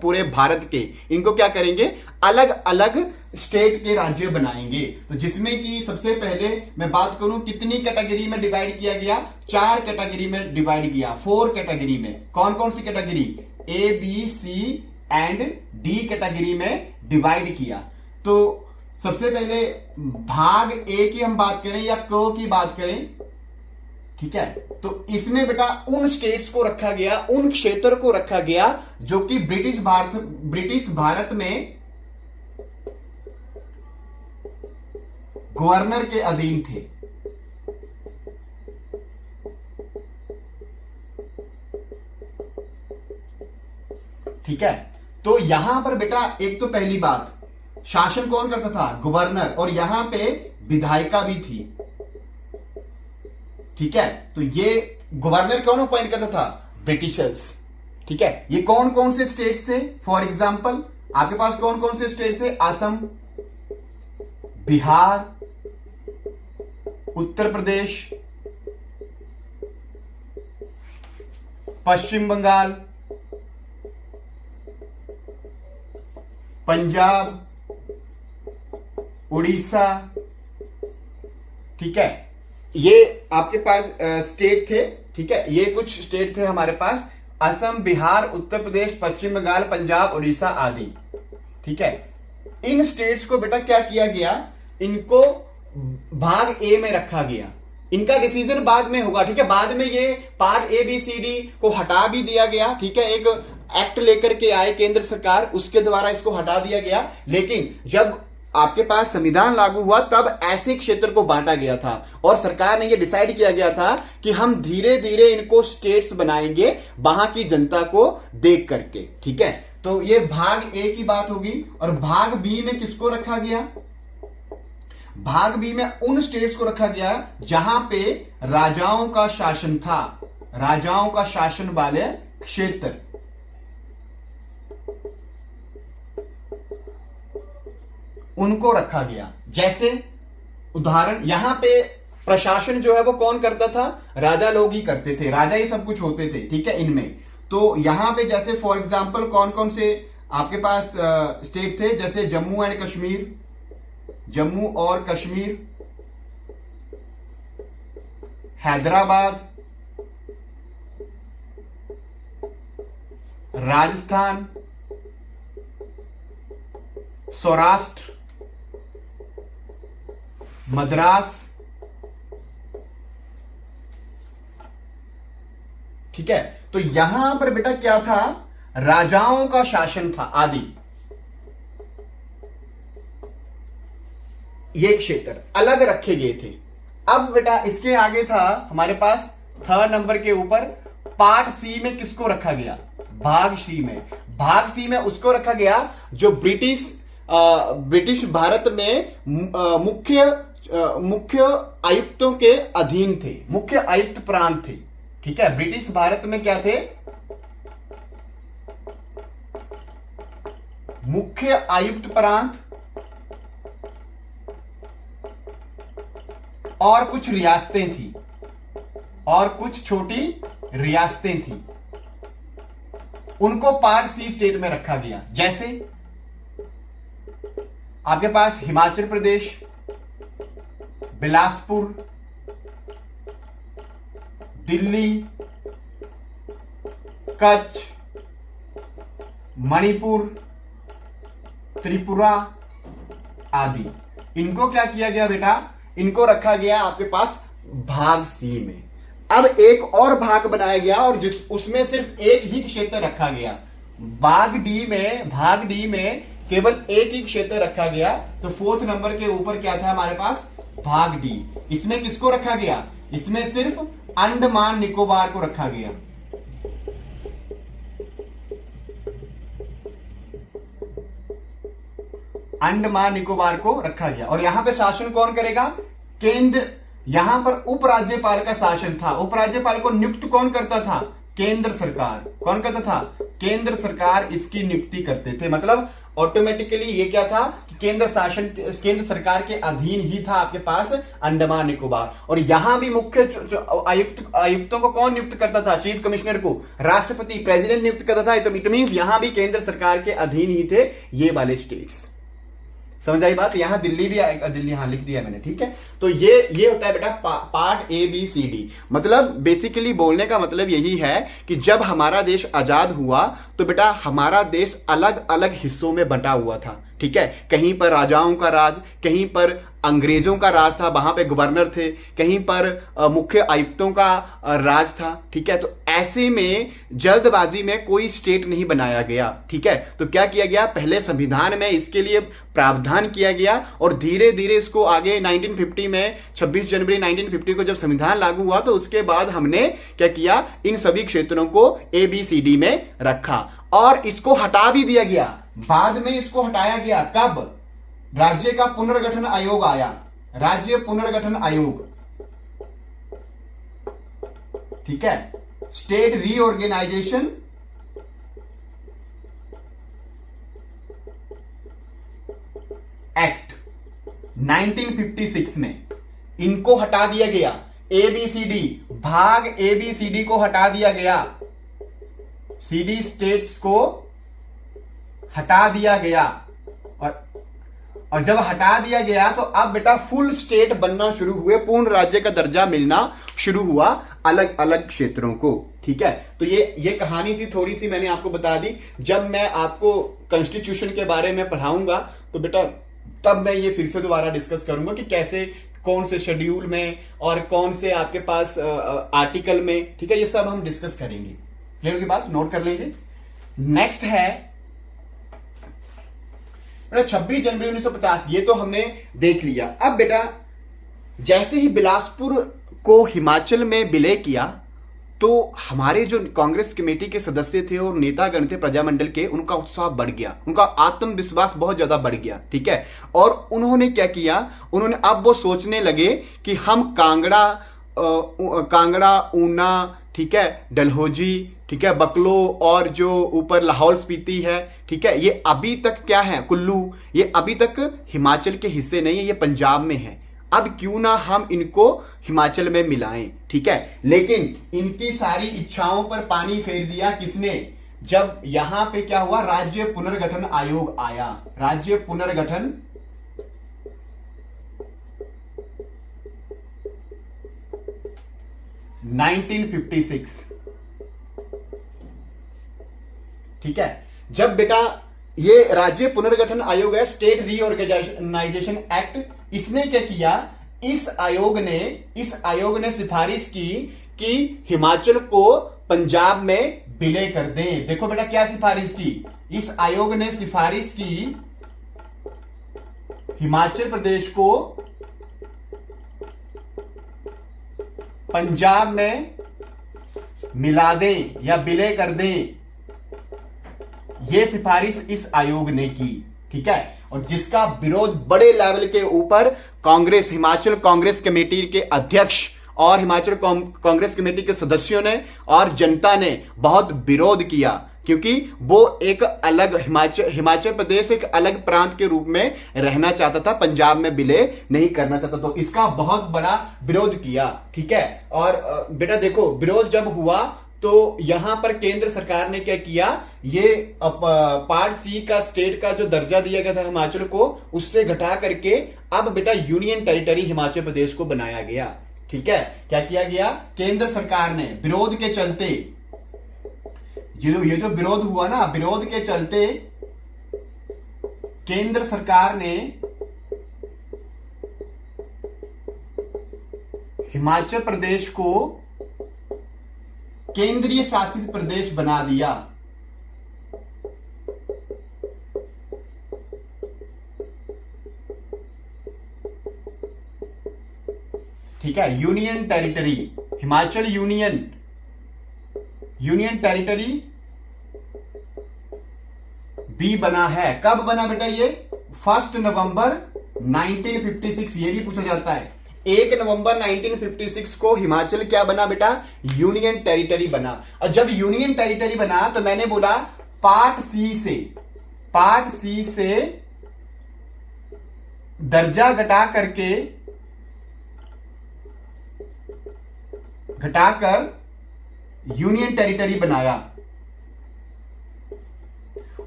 Speaker 1: पूरे भारत के, इनको क्या करेंगे, अलग अलग स्टेट के राज्य बनाएंगे। तो जिसमें कि सबसे पहले मैं बात करूं कितनी कैटेगरी में डिवाइड किया गया, 4 कैटेगरी में डिवाइड किया, 4 कैटेगरी में। कौन कौन सी category, A B C and D category में डिवाइड किया। तो सबसे पहले भाग ए की हम बात करें या क की बात करें, ठीक है, तो इसमें बेटा उन स्टेट्स को रखा गया, उन क्षेत्र को रखा गया जो कि ब्रिटिश भारत में गवर्नर के अधीन थे। ठीक है, तो यहां पर बेटा एक तो पहली बात, शासन कौन करता था, गवर्नर, और यहां पे विधायिका भी थी। ठीक है, तो ये गवर्नर कौन अपॉइंट करता था, ब्रिटिशर्स। ठीक है, ये कौन कौन से स्टेट्स थे, फॉर एग्जाम्पल आपके पास कौन कौन से स्टेट्स थे, असम, बिहार, उत्तर प्रदेश, पश्चिम बंगाल, पंजाब, उड़ीसा। ठीक है, ये आपके पास स्टेट थे। ठीक है, ये कुछ स्टेट थे हमारे पास, असम, बिहार, उत्तर प्रदेश, पश्चिम बंगाल, पंजाब, उड़ीसा आदि। ठीक है, इन स्टेट्स को बेटा क्या किया गया, इनको भाग ए में रखा गया। इनका डिसीजन बाद में होगा। ठीक है, बाद में ये part A B C D को हटा भी दिया गया। ठीक है, एक एक्ट लेकर के आए केंद्र सरकार, उसके द्वारा इसको हटा दिया गया। लेकिन जब आपके पास संविधान लागू हुआ तब ऐसे क्षेत्र को बांटा गया था और सरकार ने यह डिसाइड किया गया था कि हम धीरे धीरे इनको स्टेट्स बनाएंगे वहां की जनता को देख करके। ठीक है, तो ये भाग ए की बात होगी। और भाग बी में किसको रखा गया, भाग बी में उन स्टेट्स को रखा गया जहां पे राजाओं का शासन था, राजाओं का शासन वाले क्षेत्र। उनको रखा गया। जैसे उदाहरण, यहां पे प्रशासन जो है वो कौन करता था, राजा लोग ही करते थे, राजा ही सब कुछ होते थे। ठीक है, इनमें तो यहां पे जैसे फॉर एग्जांपल कौन कौन से आपके पास स्टेट थे, जैसे जम्मू एंड कश्मीर, जम्मू और कश्मीर, हैदराबाद, राजस्थान, सौराष्ट्र, मद्रास। ठीक है, तो यहां पर बेटा क्या था, राजाओं का शासन था आदि। ये क्षेत्र अलग रखे गए थे। अब बेटा इसके आगे था हमारे पास 3rd नंबर के ऊपर पार्ट सी में किसको रखा गया, भाग सी में। भाग सी में उसको रखा गया जो ब्रिटिश भारत में मुख्य आयुक्तों के अधीन थे, मुख्य आयुक्त प्रांत थे। ठीक है, ब्रिटिश भारत में क्या थे, मुख्य आयुक्त प्रांत और कुछ रियासतें थी, और कुछ छोटी रियासतें थी। उनको पार्ट सी स्टेट में रखा गया। जैसे आपके पास हिमाचल प्रदेश, बिलासपुर, दिल्ली, कच्छ, मणिपुर, त्रिपुरा आदि। इनको क्या किया गया बेटा, इनको रखा गया आपके पास भाग सी में। अब एक और भाग बनाया गया और उसमें सिर्फ एक ही क्षेत्र रखा गया। भाग डी में केवल एक ही क्षेत्र रखा गया। तो 4th नंबर के ऊपर क्या था हमारे पास, भाग डी। इसमें किसको रखा गया, इसमें सिर्फ अंडमान निकोबार को रखा गया। अंडमान निकोबार को रखा गया। और यहां पे शासन कौन करेगा, केंद्र। यहां पर उपराज्यपाल का शासन था। उपराज्यपाल को नियुक्त कौन करता था, केंद्र सरकार। कौन करता था, केंद्र सरकार इसकी नियुक्ति करते थे। मतलब ऑटोमेटिकली ये क्या था कि केंद्र सरकार के अधीन ही था आपके पास अंडमान निकोबार। और यहां भी मुख्य आयुक्तों को कौन नियुक्त करता था, चीफ कमिश्नर को राष्ट्रपति, प्रेसिडेंट नियुक्त करता था। तो इट मींस यहां भी केंद्र सरकार के अधीन ही थे ये वाले स्टेट्स। समझ आई बात। यहां दिल्ली भी आएगा, दिल्ली यहां लिख दिया मैंने, ठीक है। तो ये होता है बेटा part A B C D. मतलब बेसिकली बोलने का मतलब यही है कि जब हमारा देश आजाद हुआ तो बेटा हमारा देश अलग अलग हिस्सों में बंटा हुआ था, ठीक है। कहीं पर राजाओं का राज, कहीं पर अंग्रेजों का राज था, वहां पे गवर्नर थे, कहीं पर मुख्य आयुक्तों का राज था, ठीक है। तो ऐसे में जल्दबाजी में कोई स्टेट नहीं बनाया गया, ठीक है। तो क्या किया गया, पहले संविधान में इसके लिए प्रावधान किया गया और धीरे धीरे इसको आगे 1950 में 26 जनवरी 1950 को जब संविधान लागू हुआ तो उसके बाद हमने क्या किया, इन सभी क्षेत्रों को ए बी सी डी में रखा और इसको हटा भी दिया गया। बाद में इसको हटाया गया, कब, राज्य का पुनर्गठन आयोग आया, राज्य पुनर्गठन आयोग, ठीक है, स्टेट रीऑर्गेनाइजेशन एक्ट 1956 में इनको हटा दिया गया। एबीसीडी भाग एबीसीडी को हटा दिया गया, सीडी स्टेट्स को हटा दिया गया। और जब हटा दिया गया तो अब बेटा फुल स्टेट बनना शुरू हुए, पूर्ण राज्य का दर्जा मिलना शुरू हुआ अलग अलग क्षेत्रों को, ठीक है। तो ये कहानी थी, थोड़ी सी मैंने आपको बता दी। जब मैं आपको कॉन्स्टिट्यूशन के बारे में पढ़ाऊंगा तो बेटा तब मैं ये फिर से दोबारा डिस्कस करूंगा कि कैसे, कौन से शेड्यूल में और कौन से आपके पास आर्टिकल में, ठीक है। ये सब हम डिस्कस करेंगे। क्लियर की बात, नोट कर लेंगे। नेक्स्ट है 26 जनवरी 1950, ये तो हमने देख लिया। अब बेटा जैसे ही बिलासपुर को हिमाचल में विलय किया तो हमारे जो कांग्रेस कमेटी के सदस्य थे और नेतागण थे प्रजामंडल के, उनका उत्साह बढ़ गया, उनका आत्मविश्वास बहुत ज्यादा बढ़ गया, ठीक है। और उन्होंने क्या किया, उन्होंने अब वो सोचने लगे कि हम कांगड़ा, ऊना, ठीक है, डलहौजी, ठीक है, बकलो और जो ऊपर लाहौल स्पीति है, ठीक है, ये अभी तक क्या है, कुल्लू, ये अभी तक हिमाचल के हिस्से नहीं है, ये पंजाब में है। अब क्यों ना हम इनको हिमाचल में मिलाएं, ठीक है। लेकिन इनकी सारी इच्छाओं पर पानी फेर दिया किसने, जब यहां पे क्या हुआ, राज्य पुनर्गठन आयोग आया। राज्य पुनर्गठन (1956), ठीक है। जब बेटा ये राज्य पुनर्गठन आयोग है, स्टेट रीऑर्गेनाइजेशन एक्ट, इसने क्या किया, इस आयोग ने सिफारिश की कि हिमाचल को पंजाब में विलय कर दें। देखो बेटा क्या सिफारिश की, इस आयोग ने सिफारिश की हिमाचल प्रदेश को पंजाब में मिला दें या विलय कर दें। यह सिफारिश इस आयोग ने की, ठीक है। और जिसका विरोध बड़े लेवल के ऊपर कांग्रेस, हिमाचल कांग्रेस कमेटी के अध्यक्ष और हिमाचल कांग्रेस कमेटी के सदस्यों ने और जनता ने बहुत विरोध किया, क्योंकि वो एक अलग हिमाचल प्रदेश एक अलग प्रांत के रूप में रहना चाहता था, पंजाब में विलय नहीं करना चाहता। तो इसका बहुत बड़ा विरोध किया, ठीक है। और बेटा देखो विरोध जब हुआ तो यहां पर केंद्र सरकार ने क्या किया, ये पार्ट सी का स्टेट का जो दर्जा दिया गया था हिमाचल को, उससे घटा करके अब बेटा यूनियन टेरिटरी हिमाचल प्रदेश को बनाया गया। ठीक है, क्या किया गया, केंद्र सरकार ने विरोध के चलते, ये जो विरोध हुआ ना, विरोध के चलते केंद्र सरकार ने हिमाचल प्रदेश को केंद्रीय शासित प्रदेश बना दिया। ठीक है, union territory, Himachal union territory भी बना है। कब बना बेटा ये, 1 नवंबर 1956। ये भी पूछा जाता है, 1 नवंबर 1956 को हिमाचल क्या बना बेटा, यूनियन टेरिटरी बना। और जब यूनियन टेरिटरी बना तो मैंने बोला पार्ट सी से दर्जा घटाकर यूनियन टेरिटरी बनाया।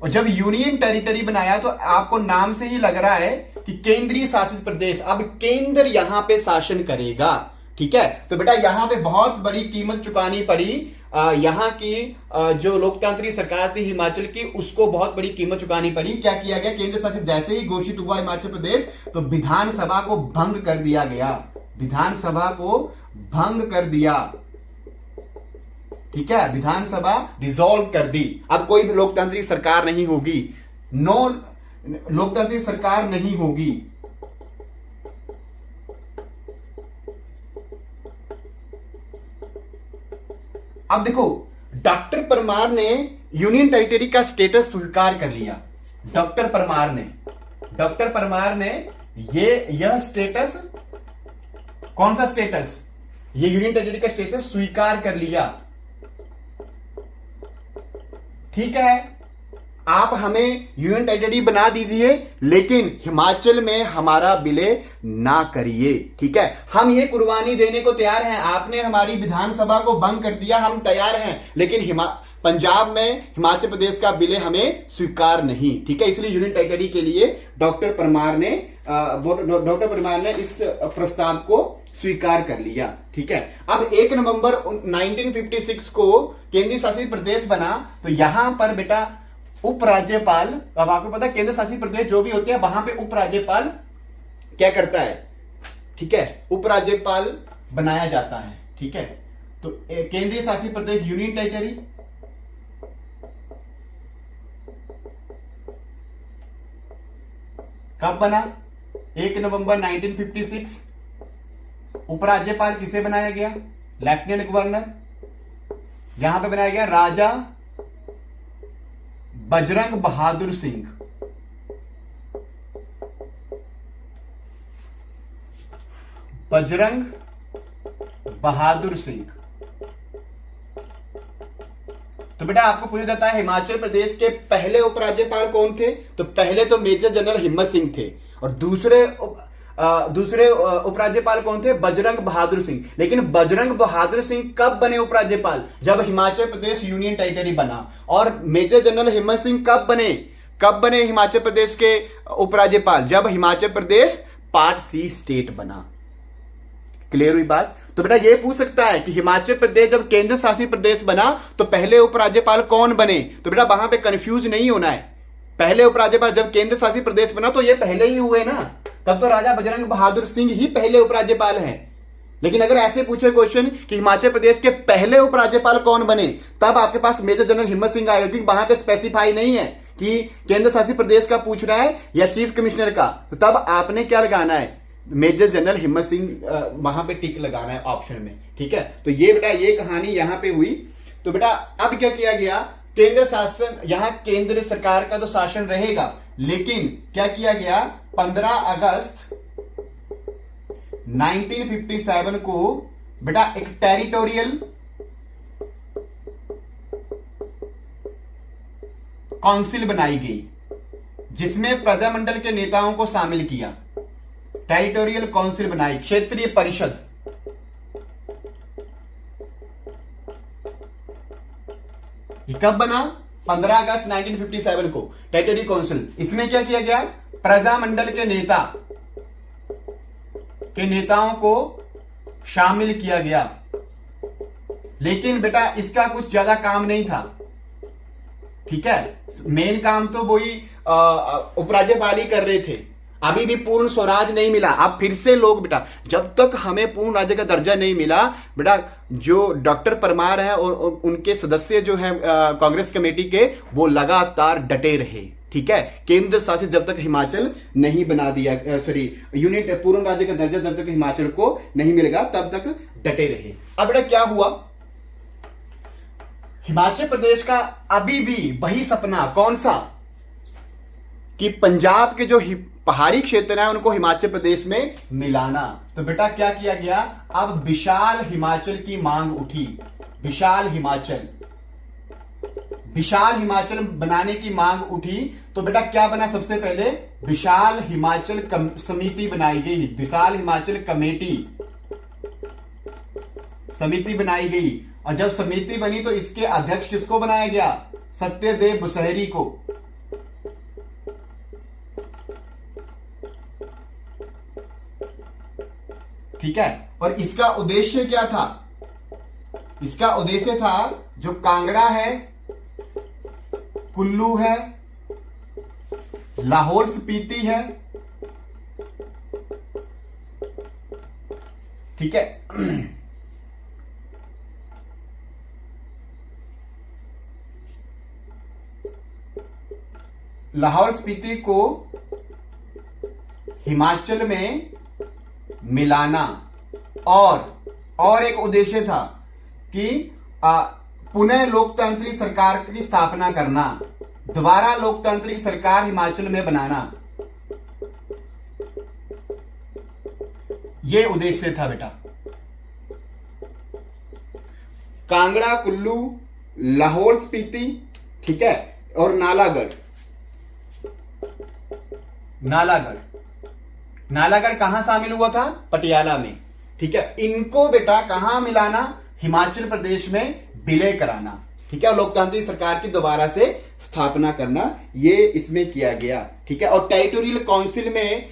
Speaker 1: और जब यूनियन टेरिटरी बनाया तो आपको नाम से ही लग रहा है कि केंद्रीय शासित प्रदेश, अब केंद्र यहां पे शासन करेगा। ठीक है, तो बेटा यहां पे बहुत बड़ी कीमत चुकानी पड़ी। यहां की जो लोकतांत्रिक सरकार थी हिमाचल की, उसको बहुत बड़ी कीमत चुकानी पड़ी। क्या किया गया, केंद्र शासित जैसे ही घोषित हुआ हिमाचल प्रदेश, तो विधानसभा को भंग कर दिया गया, विधानसभा को भंग कर दिया। ठीक है, विधानसभा डिसॉल्व कर दी। अब कोई भी लोकतांत्रिक सरकार नहीं होगी, लोकतांत्रिक सरकार नहीं होगी। अब देखो, डॉक्टर परमार ने यूनियन टेरिटरी का स्टेटस स्वीकार कर लिया। डॉक्टर परमार ने यह स्टेटस, कौन सा स्टेटस, ये यूनियन टेरिटरी का स्टेटस स्वीकार कर लिया। ठीक है, आप हमें यूनियन टेरिटरी बना दीजिए, लेकिन हिमाचल में हमारा विलय ना करिए। ठीक है, हम ये कुर्बानी देने को तैयार हैं। आपने हमारी विधानसभा को भंग कर दिया, हम तैयार हैं, लेकिन पंजाब में हिमाचल प्रदेश का विलय हमें स्वीकार नहीं। ठीक है, इसलिए यूनियन टेरिटरी के लिए डॉक्टर परमार ने इस प्रस्ताव को स्वीकार कर लिया। ठीक है, अब 1 नवंबर 1956 को केंद्रीय शासित प्रदेश बना, तो यहां पर बेटा उपराज्यपाल, अब आपको पता है केंद्र शासित प्रदेश जो भी होते हैं वहां पे उपराज्यपाल क्या करता है। ठीक है, उपराज्यपाल बनाया जाता है। ठीक है, तो केंद्रीय शासित प्रदेश यूनियन टेरिटरी, कब बना, 1 नवंबर 1956। उपराज्यपाल किसे बनाया गया, लेफ्टिनेंट गवर्नर। यहां पे बनाया गया राजा बजरंग बहादुर सिंह। बजरंग बहादुर सिंह। तो बेटा आपको पूछा जाता है हिमाचल प्रदेश के पहले उपराज्यपाल कौन थे, तो पहले तो मेजर जनरल हिम्मत सिंह थे, और दूसरे उपराज्यपाल कौन थे, बजरंग बहादुर सिंह। लेकिन बजरंग बहादुर सिंह कब बने उपराज्यपाल, जब हिमाचल प्रदेश यूनियन टेरिटरी बना। और मेजर जनरल हिम्मत सिंह कब बने हिमाचल प्रदेश के उपराज्यपाल, जब हिमाचल प्रदेश पार्ट सी स्टेट बना। क्लियर हुई बात। तो बेटा ये पूछ सकता है कि हिमाचल प्रदेश जब केंद्र शासित प्रदेश बना तो पहले उपराज्यपाल कौन बने, तो बेटा वहां पे कंफ्यूज नहीं होना है। पहले उपराज्यपाल जब केंद्र शासित प्रदेश बना तो ये पहले ही हुए ना, तब तो राजा बजरंग बहादुर सिंह ही पहले उपराज्यपाल हैं। लेकिन अगर ऐसे पूछे क्वेश्चन कि हिमाचल प्रदेश के पहले उपराज्यपाल कौन बने, तब आपके पास मेजर जनरल हिम्मत सिंह आएगा, क्योंकि वहां पे स्पेसिफाई नहीं है कि केंद्र शासित प्रदेश का पूछ रहा है या चीफ कमिश्नर का। तो तब आपने क्या लगाना है, मेजर जनरल हिम्मत सिंह वहां पे टिक लगाना है ऑप्शन में। ठीक है, तो ये बेटा ये कहानी यहां पे हुई। तो बेटा अब क्या किया गया, केंद्र शासन, यहां केंद्र सरकार का तो शासन रहेगा, लेकिन क्या किया गया, 15 अगस्त 1957 को बेटा एक टेरिटोरियल काउंसिल बनाई गई, जिसमें प्रजामंडल के नेताओं को शामिल किया। टेरिटोरियल काउंसिल बनाई, क्षेत्रीय परिषद। कब बना? 15 अगस्त 1957 को टेरिटरी काउंसिल। इसमें क्या किया गया? प्रजामंडल के नेताओं को शामिल किया गया। लेकिन बेटा इसका कुछ ज्यादा काम नहीं था, ठीक है। मेन काम तो वही उपराज्यपाल ही कर रहे थे। अभी भी पूर्ण स्वराज नहीं मिला। अब फिर से लोग बेटा, जब तक हमें पूर्ण राज्य का दर्जा नहीं मिला बेटा, जो डॉक्टर परमार है और उनके सदस्य जो है कांग्रेस कमेटी के, वो लगातार डटे रहे, ठीक है। केंद्र शासित जब तक हिमाचल नहीं बना दिया, सॉरी यूनिट पूर्ण राज्य का दर्जा जब तक हिमाचल को नहीं मिलेगा तब तक डटे रहे। अब बेटा क्या हुआ? हिमाचल प्रदेश का अभी भी वही सपना, कौन सा? कि पंजाब के जो पहाड़ी क्षेत्र है उनको हिमाचल प्रदेश में मिलाना। तो बेटा क्या किया गया? अब विशाल हिमाचल की मांग उठी। विशाल हिमाचल बनाने की मांग उठी। तो बेटा क्या बना? सबसे पहले विशाल हिमाचल समिति बनाई गई, विशाल हिमाचल समिति बनाई गई। और जब समिति बनी तो इसके अध्यक्ष किसको बनाया गया? सत्यदेव बुसहरी को। ठीक है। और इसका उद्देश्य क्या था? इसका उद्देश्य था जो कांगड़ा है, कुल्लू है, लाहौल स्पीति है, ठीक है, लाहौल स्पीति को हिमाचल में मिलाना। और एक उद्देश्य था कि पुनः लोकतांत्रिक सरकार की स्थापना करना, दोबारा लोकतांत्रिक सरकार हिमाचल में बनाना। यह उद्देश्य था बेटा। कांगड़ा, कुल्लू, लाहौल स्पीति, ठीक है, और नालागढ़ कहां शामिल हुआ था? पटियाला में, ठीक है। इनको बेटा कहां मिलाना? हिमाचल प्रदेश में विलय कराना, ठीक है। लोकतांत्रिक सरकार की दोबारा से स्थापना करना, ये इसमें किया गया, ठीक है। और टेरिटोरियल काउंसिल में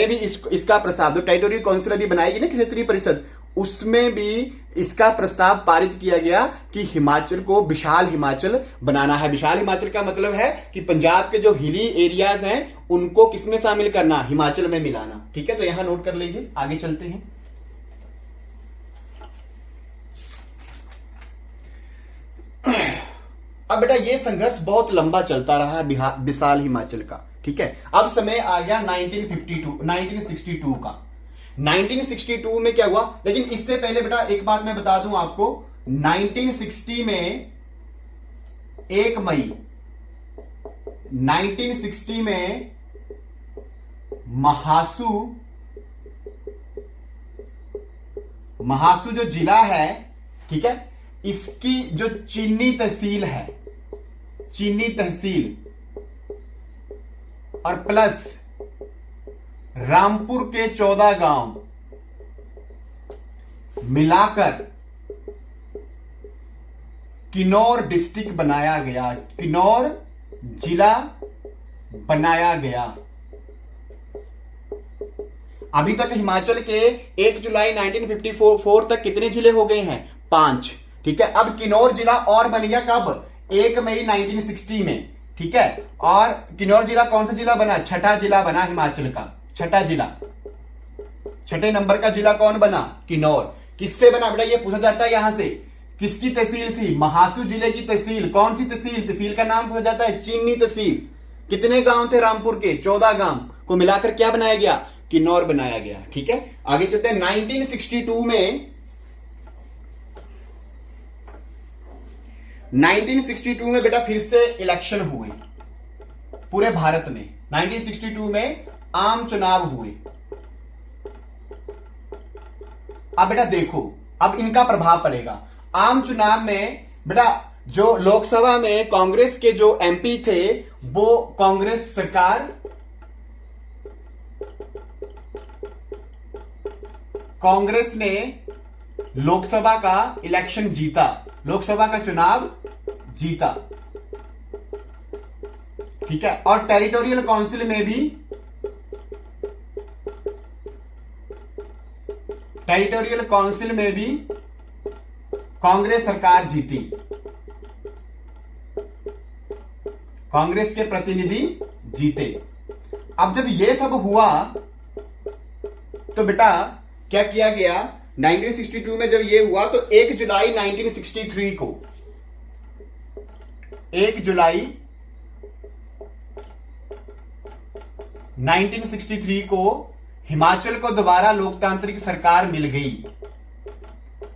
Speaker 1: भी इसका प्रस्ताव, जो टेरिटोरियल काउंसिल अभी बनाएगी ना क्षेत्रीय परिषद, उसमें भी इसका प्रस्ताव पारित किया गया कि हिमाचल को विशाल हिमाचल बनाना है। विशाल हिमाचल का मतलब है कि पंजाब के जो हिली एरियाज हैं उनको किसमें शामिल करना? हिमाचल में मिलाना, ठीक है। तो यहां नोट कर लेंगे, आगे चलते हैं। अब बेटा ये संघर्ष बहुत लंबा चलता रहा विशाल हिमाचल का, ठीक है। अब समय आ गया 1962 का। 1962 में क्या हुआ? लेकिन इससे पहले बेटा एक बात मैं बता दूं आपको, 1960 में 1 मई 1960 में महासू जो जिला है, ठीक है, इसकी जो चीनी तहसील और प्लस रामपुर के 14 गांव मिलाकर किन्नौर डिस्ट्रिक्ट बनाया गया, किन्नौर जिला बनाया गया। अभी तक हिमाचल के 1 जुलाई 1954 तक कितने जिले हो गए हैं? 5, ठीक है। अब किन्नौर जिला और बन गया कब? 1 मई 1960 में, ठीक है। और किन्नौर जिला कौन सा जिला बना? छठा जिला बना हिमाचल का, छठा जिला, छठे नंबर का जिला कौन बना? किन्नौर। किससे बना बेटा? ये पूछा जाता है यहां से। किसकी तहसील सी? महासू जिले की तहसील। कौन सी तहसील? तहसील का नाम पूछा जाता है चीनी तहसील। कितने गांव थे रामपुर के? 14 गांव को मिलाकर क्या बनाया गया? किन्नौर बनाया गया, ठीक है। आगे चलते हैं। 1962 में बेटा फिर से इलेक्शन हुए पूरे भारत में। 1962 में आम चुनाव हुए। अब बेटा देखो, अब इनका प्रभाव पड़ेगा। आम चुनाव में बेटा जो लोकसभा में कांग्रेस के जो एमपी थे वो कांग्रेस सरकार, कांग्रेस ने लोकसभा का इलेक्शन जीता, लोकसभा का चुनाव जीता। ठीक है, और टेरिटोरियल काउंसिल में भी कांग्रेस सरकार जीती, कांग्रेस के प्रतिनिधि जीते। अब जब ये सब हुआ तो बेटा क्या किया गया, 1962 में जब ये हुआ तो 1 जुलाई 1963 को 1 जुलाई 1963 को हिमाचल को दोबारा लोकतांत्रिक सरकार मिल गई,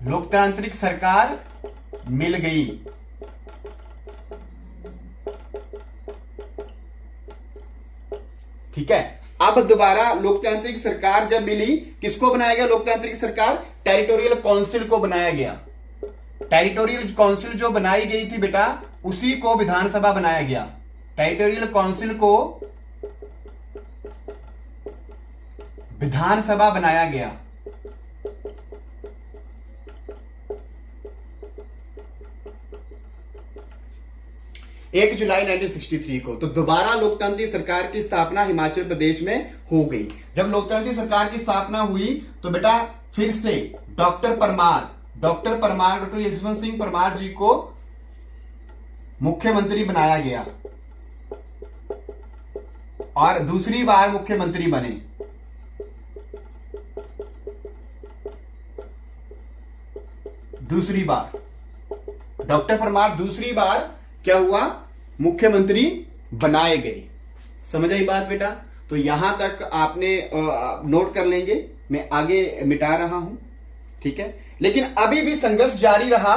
Speaker 1: लोकतांत्रिक सरकार मिल गई। ठीक है, अब दोबारा लोकतांत्रिक सरकार जब मिली, किसको बनाया गया लोकतांत्रिक सरकार? टेरिटोरियल काउंसिल को बनाया गया। टेरिटोरियल काउंसिल जो बनाई गई थी बेटा, उसी को विधानसभा बनाया गया। टेरिटोरियल काउंसिल को विधानसभा बनाया गया। एक जुलाई 1963 को तो दोबारा लोकतांत्रिक सरकार की स्थापना हिमाचल प्रदेश में हो गई। जब लोकतांत्रिक सरकार की स्थापना हुई तो बेटा फिर से डॉक्टर यशवंत सिंह परमार जी को मुख्यमंत्री बनाया गया और दूसरी बार मुख्यमंत्री बने। दूसरी बार डॉक्टर परमार दूसरी बार क्या हुआ, मुख्यमंत्री बनाए गए। समझ आई बात बेटा? तो यहां तक आपने नोट कर लेंगे, मैं आगे मिटा रहा हूं। ठीक है, लेकिन अभी भी संघर्ष जारी रहा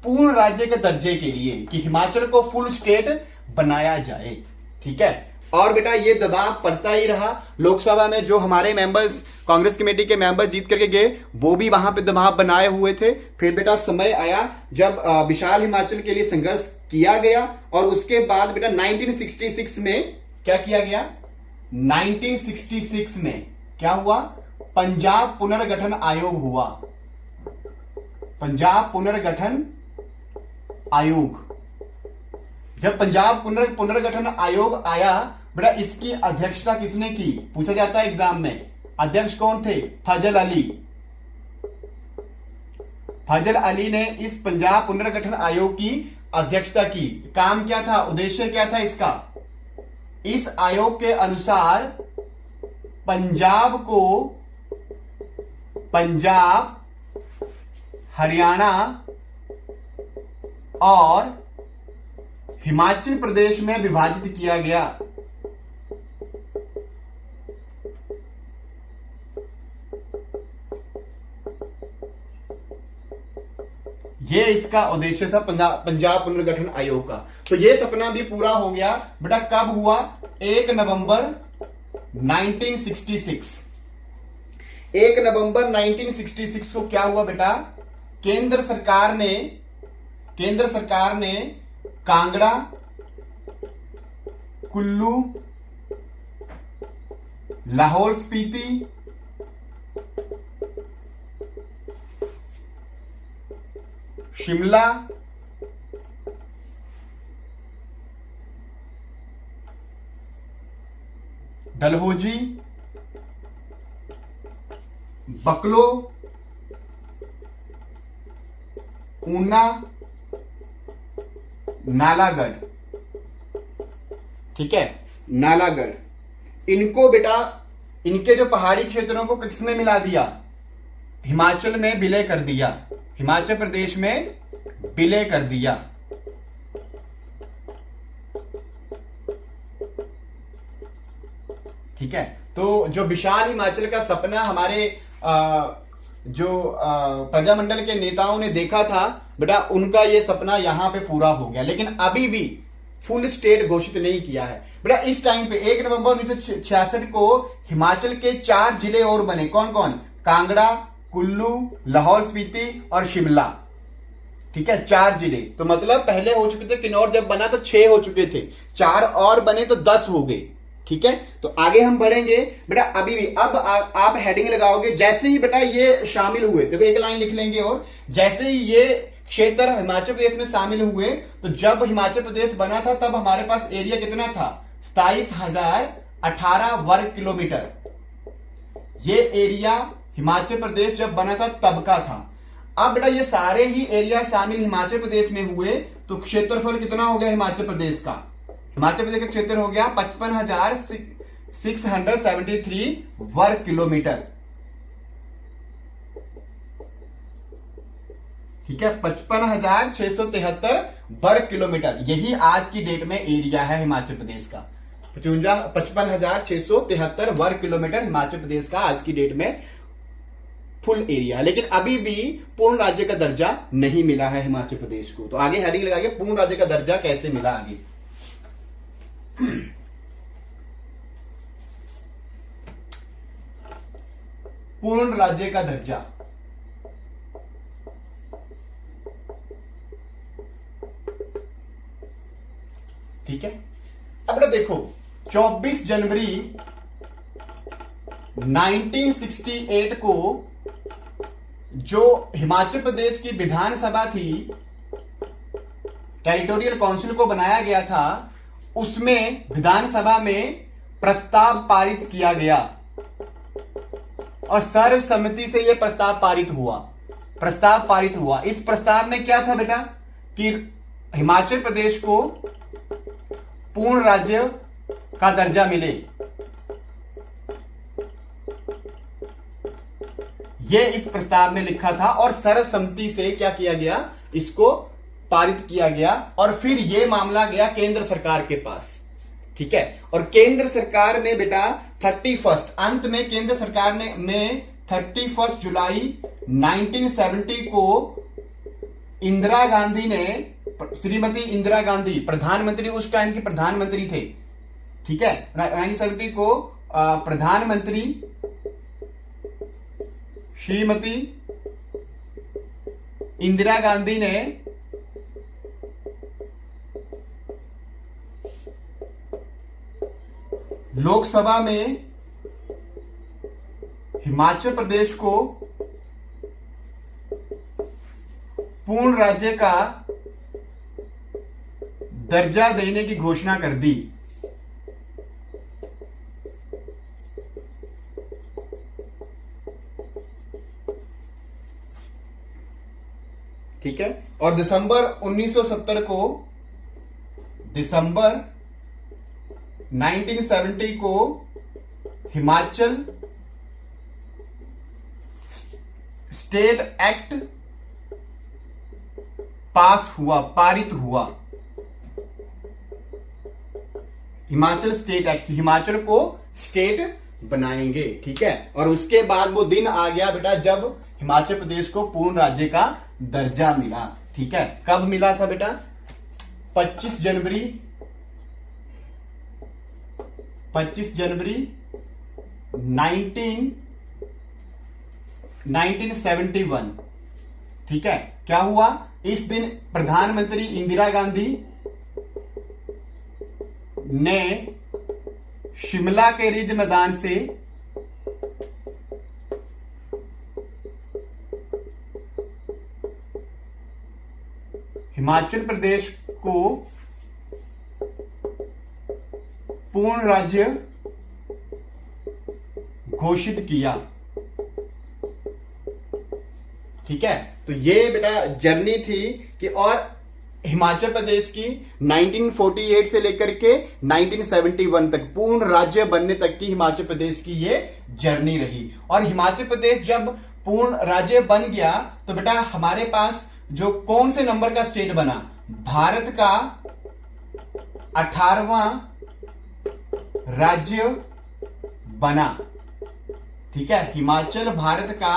Speaker 1: पूर्ण राज्य के दर्जे के लिए कि हिमाचल को फुल स्टेट बनाया जाए। ठीक है, और बेटा ये दबाव पड़ता ही रहा। लोकसभा में जो हमारे मेंबर्स, कांग्रेस कमेटी के मेंबर जीत करके गए, वो भी वहां पे दबाव बनाए हुए थे। फिर बेटा समय आया जब विशाल हिमाचल के लिए संघर्ष किया गया और उसके बाद बेटा 1966 में क्या किया गया, 1966 में क्या हुआ, पंजाब पुनर्गठन आयोग हुआ। पंजाब पुनर्गठन आयोग, जब पंजाब पुनर्गठन आयोग आया बेटा, इसकी अध्यक्षता किसने की, पूछा जाता है एग्जाम में। अध्यक्ष कौन थे? फजल अली। फजल अली ने इस पंजाब पुनर्गठन आयोग की अध्यक्षता की। काम क्या था, उद्देश्य क्या था इसका? इस आयोग के अनुसार पंजाब को, पंजाब, हरियाणा और हिमाचल प्रदेश में विभाजित किया गया। ये इसका उद्देश्य था पंजाब पुनर्गठन आयोग का। तो ये सपना भी पूरा हो गया बेटा। कब हुआ? 1 नवंबर 1966। 1 नवंबर 1966 को क्या हुआ बेटा, केंद्र सरकार ने कांगड़ा, कुल्लू, लाहौल स्पीति, शिमला, डलहौजी, बकलो, ऊना, नालागढ़। ठीक है, नालागढ़, इनको बेटा, इनके जो पहाड़ी क्षेत्रों को किसमें मिला दिया, हिमाचल में विलय कर दिया, हिमाचल प्रदेश में विलय कर दिया। ठीक है, तो जो विशाल हिमाचल का सपना हमारे जो प्रजामंडल के नेताओं ने देखा था बेटा, उनका ये सपना यहां पे पूरा हो गया। लेकिन अभी भी फुल स्टेट घोषित नहीं किया है बेटा। इस टाइम पे 1 नवंबर 1966 को हिमाचल के 4 जिले और बने। कौन कौन? कांगड़ा, कुल्लू, लाहौल स्पीति और शिमला। ठीक है, 4 जिले। तो मतलब पहले हो चुके थे, किन्नौर जब बना तो 6 हो चुके थे, 4 और बने तो 10 हो गए। ठीक है, तो आगे हम बढ़ेंगे बेटा। अभी भी अब आप हेडिंग लगाओगे, जैसे ही बेटा ये शामिल हुए, देखो एक लाइन लिख लेंगे, और जैसे ही ये क्षेत्र हिमाचल प्रदेश में शामिल हुए, तो जब हिमाचल प्रदेश बना था तब हमारे पास एरिया कितना था, 27,018 वर्ग किलोमीटर। ये एरिया हिमाचल प्रदेश जब बना था तब का था। अब बेटा ये सारे ही एरिया शामिल हिमाचल प्रदेश में हुए, तो क्षेत्रफल कितना हो गया हिमाचल प्रदेश का, हिमाचल प्रदेश का क्षेत्र हो गया 55,673 वर्ग किलोमीटर। ठीक है, 55,673 वर्ग किलोमीटर, यही आज की डेट में एरिया है हिमाचल प्रदेश का। 55,673 वर्ग किलोमीटर हिमाचल प्रदेश का आज की डेट में फुल एरिया। लेकिन अभी भी पूर्ण राज्य का दर्जा नहीं मिला है हिमाचल प्रदेश को। तो आगे हेडिंग लगाइए, पूर्ण राज्य का दर्जा कैसे मिला आगे। पूर्ण राज्य का दर्जा, ठीक है। अब देखो 24 जनवरी 1968 को जो हिमाचल प्रदेश की विधानसभा थी, टेरिटोरियल काउंसिल को बनाया गया था, उसमें विधानसभा में प्रस्ताव पारित किया गया और सर्वसम्मति से यह प्रस्ताव पारित हुआ। इस प्रस्ताव में क्या था बेटा कि हिमाचल प्रदेश को पूर्ण राज्य का दर्जा मिले। ये इस प्रस्ताव में लिखा था और सर्वसम्मति से क्या किया गया, इसको पारित किया गया। और फिर ये मामला गया केंद्र सरकार के पास, ठीक है। और केंद्र सरकार में बेटा 31 अंत में केंद्र सरकार ने 31 जुलाई 1970 को इंदिरा गांधी ने, श्रीमती इंदिरा गांधी प्रधानमंत्री, उस टाइम की प्रधानमंत्री थे, ठीक है, 1970 को प्रधानमंत्री श्रीमती इंदिरा गांधी ने लोकसभा में हिमाचल प्रदेश को पूर्ण राज्य का दर्जा देने की घोषणा कर दी। ठीक है, और दिसंबर 1970 को हिमाचल स्टेट एक्ट पारित हुआ। हिमाचल स्टेट एक्ट, हिमाचल को स्टेट बनाएंगे, ठीक है। और उसके बाद वो दिन आ गया बेटा जब हिमाचल प्रदेश को पूर्ण राज्य का दर्जा मिला, ठीक है। कब मिला था बेटा, 25 जनवरी 1971, ठीक है। क्या हुआ, इस दिन प्रधानमंत्री इंदिरा गांधी ने शिमला के रिज मैदान से हिमाचल प्रदेश को पूर्ण राज्य घोषित किया, ठीक है। तो ये बेटा जर्नी थी कि, और हिमाचल प्रदेश की 1948 से लेकर के 1971 तक पूर्ण राज्य बनने तक की हिमाचल प्रदेश की ये जर्नी रही। और हिमाचल प्रदेश जब पूर्ण राज्य बन गया तो बेटा हमारे पास जो कौन से नंबर का स्टेट बना, भारत का 18वां राज्य बना, ठीक है। हिमाचल भारत का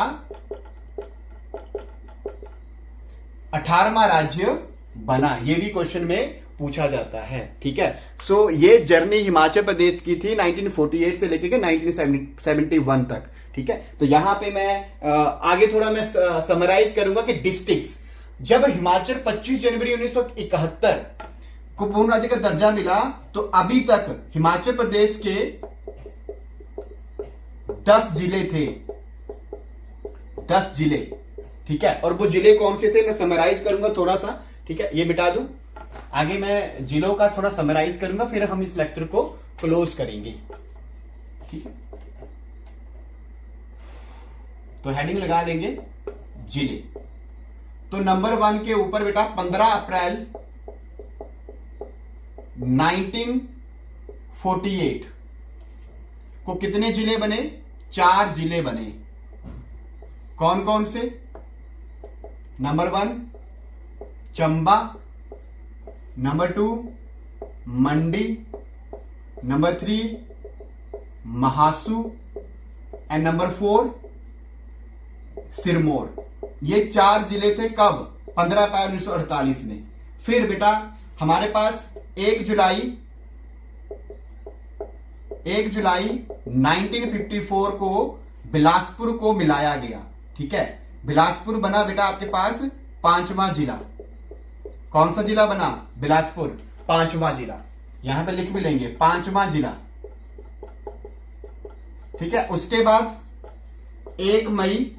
Speaker 1: 18वां राज्य बना, ये भी क्वेश्चन में पूछा जाता है, ठीक है। सो ये जर्नी हिमाचल प्रदेश की थी 1948 से लेकर के 1971 तक, ठीक है। तो यहां पे मैं आगे थोड़ा मैं समराइज करूंगा कि डिस्ट्रिक्ट्स, जब हिमाचल 25 जनवरी 1971 को पूर्ण राज्य का दर्जा मिला तो अभी तक हिमाचल प्रदेश के 10 जिले थे, 10 जिले, ठीक है। और वो जिले कौन से थे मैं समराइज करूंगा थोड़ा सा, ठीक है, ये मिटा दूं। आगे मैं जिलों का थोड़ा समराइज करूंगा, फिर हम इस लेक्चर को क्लोज करेंगे, ठीक है। तो हेडिंग लगा लेंगे जिले। तो नंबर 1 के ऊपर बेटा 15 अप्रैल 1948 को कितने जिले बने? 4 जिले बने। कौन कौन से? Number 1 Chamba, number 2 Mandi, number 3 Mahasu and number 4 Sirmaur. ये 4 जिले थे कब? 15 अप्रैल 1948 में। फिर बेटा हमारे पास 1 जुलाई 1954 को बिलासपुर को मिलाया गया, ठीक है। बिलासपुर बना बेटा आपके पास 5वां जिला। कौन सा जिला बना? बिलासपुर 5वां जिला। यहां पे लिख भी लेंगे 5वां जिला, ठीक है। उसके बाद 1 मई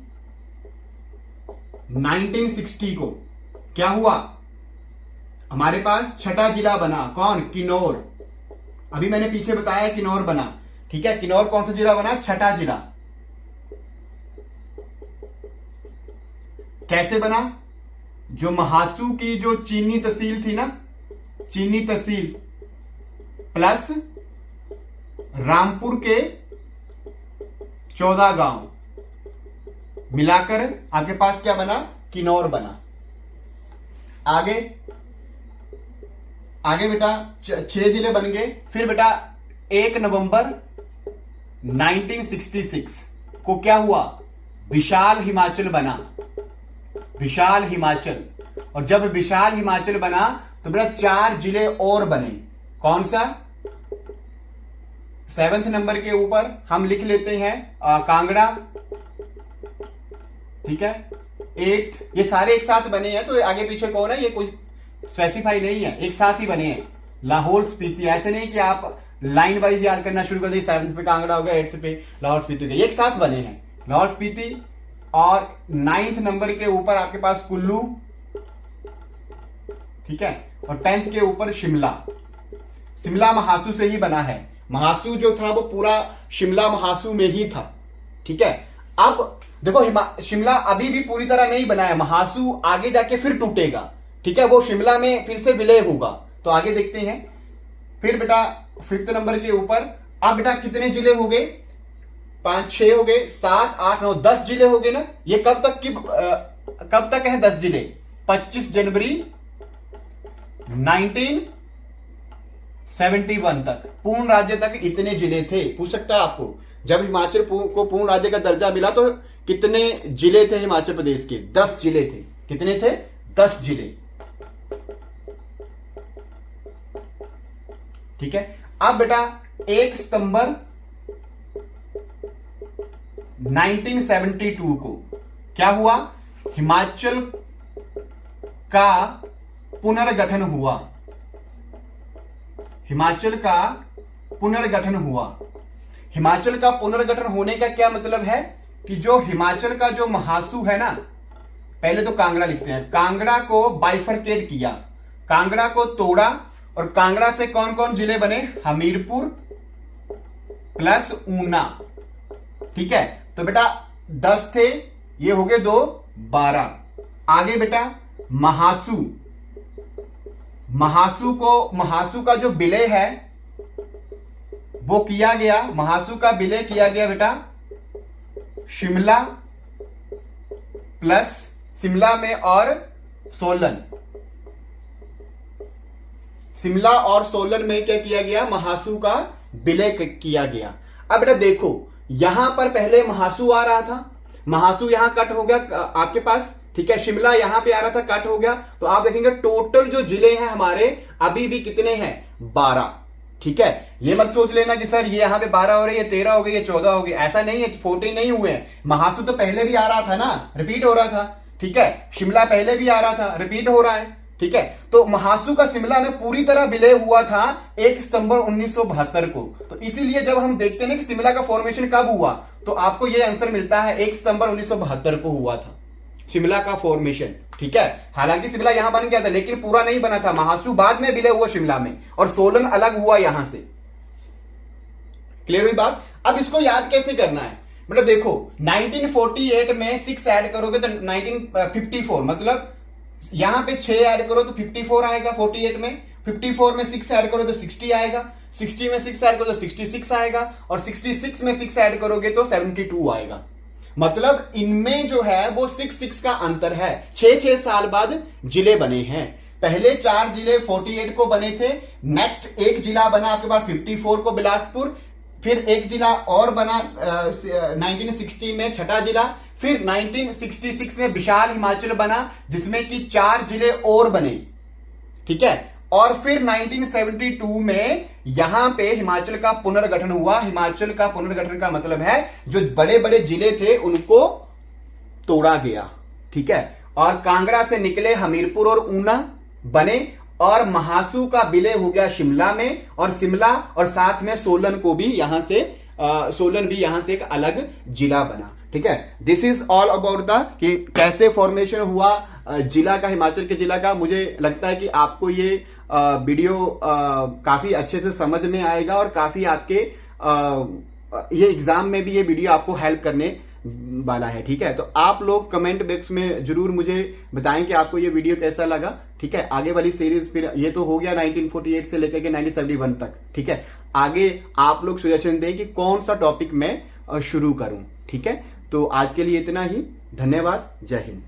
Speaker 1: 1960 को क्या हुआ? हमारे पास 6ठा जिला बना। कौन? किन्नौर। अभी मैंने पीछे बताया किन्नौर बना, ठीक है। किन्नौर कौन सा जिला बना? 6ठा जिला। कैसे बना? जो महासू की जो चीनी तहसील थी ना, चीनी तहसील प्लस रामपुर के 14 गांव मिलाकर आपके पास क्या बना? किन्नौर बना। आगे बेटा 6 जिले बन गए। फिर बेटा 1 नवंबर 1966 को क्या हुआ? विशाल हिमाचल बना। विशाल हिमाचल। और जब विशाल हिमाचल बना तो बेटा 4 जिले और बने। कौन सा? 7वें नंबर के ऊपर हम लिख लेते हैं कांगड़ा, ठीक है। 8th, ये सारे एक साथ बने हैं, तो आगे पीछे कौन है ये कोई स्पेसिफाई नहीं है, एक साथ ही बने हैं। लाहौल स्पीति, ऐसे नहीं कि आप लाइन वाइज याद करना शुरू कर दी। 7th पे कांगड़ा हो गया, 8th पे लाहौल स्पीति हो गया, एक साथ बने हैं लाहौल स्पीति। और 9th नंबर के ऊपर आपके पास कुल्लू, ठीक है। और 10th के ऊपर शिमला। शिमला महासू से ही बना है। महासू जो था वो पूरा शिमला महासू में ही था, ठीक है। अब देखो शिमला अभी भी पूरी तरह नहीं बना है, महासू आगे जाके फिर टूटेगा, ठीक है। वो शिमला में फिर से विलय होगा, तो आगे देखते हैं। फिर बेटा 5th नंबर के ऊपर अब बेटा कितने जिले हो गए? 5 6 हो गए, 7 8 9 10 जिले हो गए ना। ये कब तक है 10 जिले? 25 जनवरी 1971 तक, पूर्ण राज्य तक इतने जिले थे। पूछ सकता है आपको, जब हिमाचल को पूर्ण राज्य का दर्जा मिला तो कितने जिले थे हिमाचल प्रदेश के? 10 जिले थे। कितने थे? 10 जिले, ठीक है। अब बेटा 1 सितंबर 1972 को क्या हुआ? हिमाचल का पुनर्गठन हुआ। हिमाचल का पुनर्गठन हुआ। हिमाचल का पुनर्गठन होने का क्या मतलब है कि जो हिमाचल का जो महासू है ना, पहले तो कांगड़ा लिखते हैं, कांगड़ा को बाइफरकेट किया, कांगड़ा को तोड़ा। और कांगड़ा से कौन कौन जिले बने? हमीरपुर प्लस ऊना, ठीक है। तो बेटा 10 थे, ये हो गए 2 12। आगे बेटा महासू, महासू का जो विलय है वो किया गया, महासू का विलय किया गया बेटा शिमला प्लस शिमला में और सोलन। शिमला और सोलन में क्या किया गया? महासू का विलय किया गया। अब बेटा देखो, यहां पर पहले महासू आ रहा था, महासू यहां कट हो गया आपके पास, ठीक है। शिमला यहां पे आ रहा था, कट हो गया। तो आप देखेंगे टोटल जो जिले हैं हमारे अभी भी कितने हैं? 12, ठीक है। ये मत सोच लेना कि सर ये यहां पे 12 हो रही है, 13 हो गई, ये 14 हो गई, ऐसा नहीं है। 14 नहीं हुए हैं। महासू तो पहले भी आ रहा था ना, रिपीट हो रहा था, ठीक है। शिमला पहले भी आ रहा था, रिपीट हो रहा है, ठीक है। तो महासू का शिमला में पूरी तरह विलय हुआ था 1 सितंबर 1972 को। तो इसीलिए जब हम देखते हैं ना कि शिमला का फॉर्मेशन कब हुआ, तो आपको यह आंसर मिलता है 1 सितंबर 1972 को हुआ था। शिमला का फॉर्मेशन। ठीक है, हालांकि शिमला यहां बन गया था लेकिन पूरा नहीं बना था, महासू बाद में विलय हुआ शिमला में और सोलन अलग हुआ यहां से। क्लियर हुई बात। अब इसको याद कैसे करना है, मतलब देखो 1948 में 6 ऐड करोगे तो 1954, मतलब यहां पे 6 ऐड करो तो 54 आएगा 48 में, 54 में 6 ऐड करो तो 60 आएगा, 60 में 6 ऐड करो तो 66 आएगा और 66 में 6 ऐड करोगे तो 72 आएगा। मतलब इनमें जो है वो 6 का अंतर है। 6 साल बाद जिले बने हैं। पहले 4 जिले 48 को बने थे, नेक्स्ट एक जिला बना आपके पास 54 को बिलासपुर, फिर एक जिला और बना 1960 में छठा जिला, फिर 1966 में विशाल हिमाचल बना जिसमें कि 4 जिले और बने। ठीक है, और फिर 1972 में यहां पे हिमाचल का पुनर्गठन हुआ। हिमाचल का पुनर्गठन का मतलब है जो बड़े बड़े जिले थे उनको तोड़ा गया। ठीक है, और कांगड़ा से निकले हमीरपुर और ऊना बने और महासू का विलय हो गया शिमला में, और शिमला और साथ में सोलन को भी यहां से सोलन भी यहां से एक अलग जिला बना। ठीक है, this is all about the कि कैसे फॉर्मेशन हुआ जिला का, हिमाचल के जिला का। मुझे लगता है कि आपको ये वीडियो काफी अच्छे से समझ में आएगा और काफी आपके ये एग्जाम में भी ये वीडियो आपको हेल्प करने वाला है। ठीक है, तो आप लोग कमेंट बॉक्स में जरूर मुझे बताएं कि आपको ये वीडियो कैसा लगा। ठीक है, आगे वाली सीरीज फिर ये तो हो गया 1948 से लेकर के 1971 तक। ठीक है, आगे आप लोग सजेशन दें कि कौन सा टॉपिक मैं शुरू करूं। ठीक है, तो आज के लिए इतना ही। धन्यवाद। जय हिंद।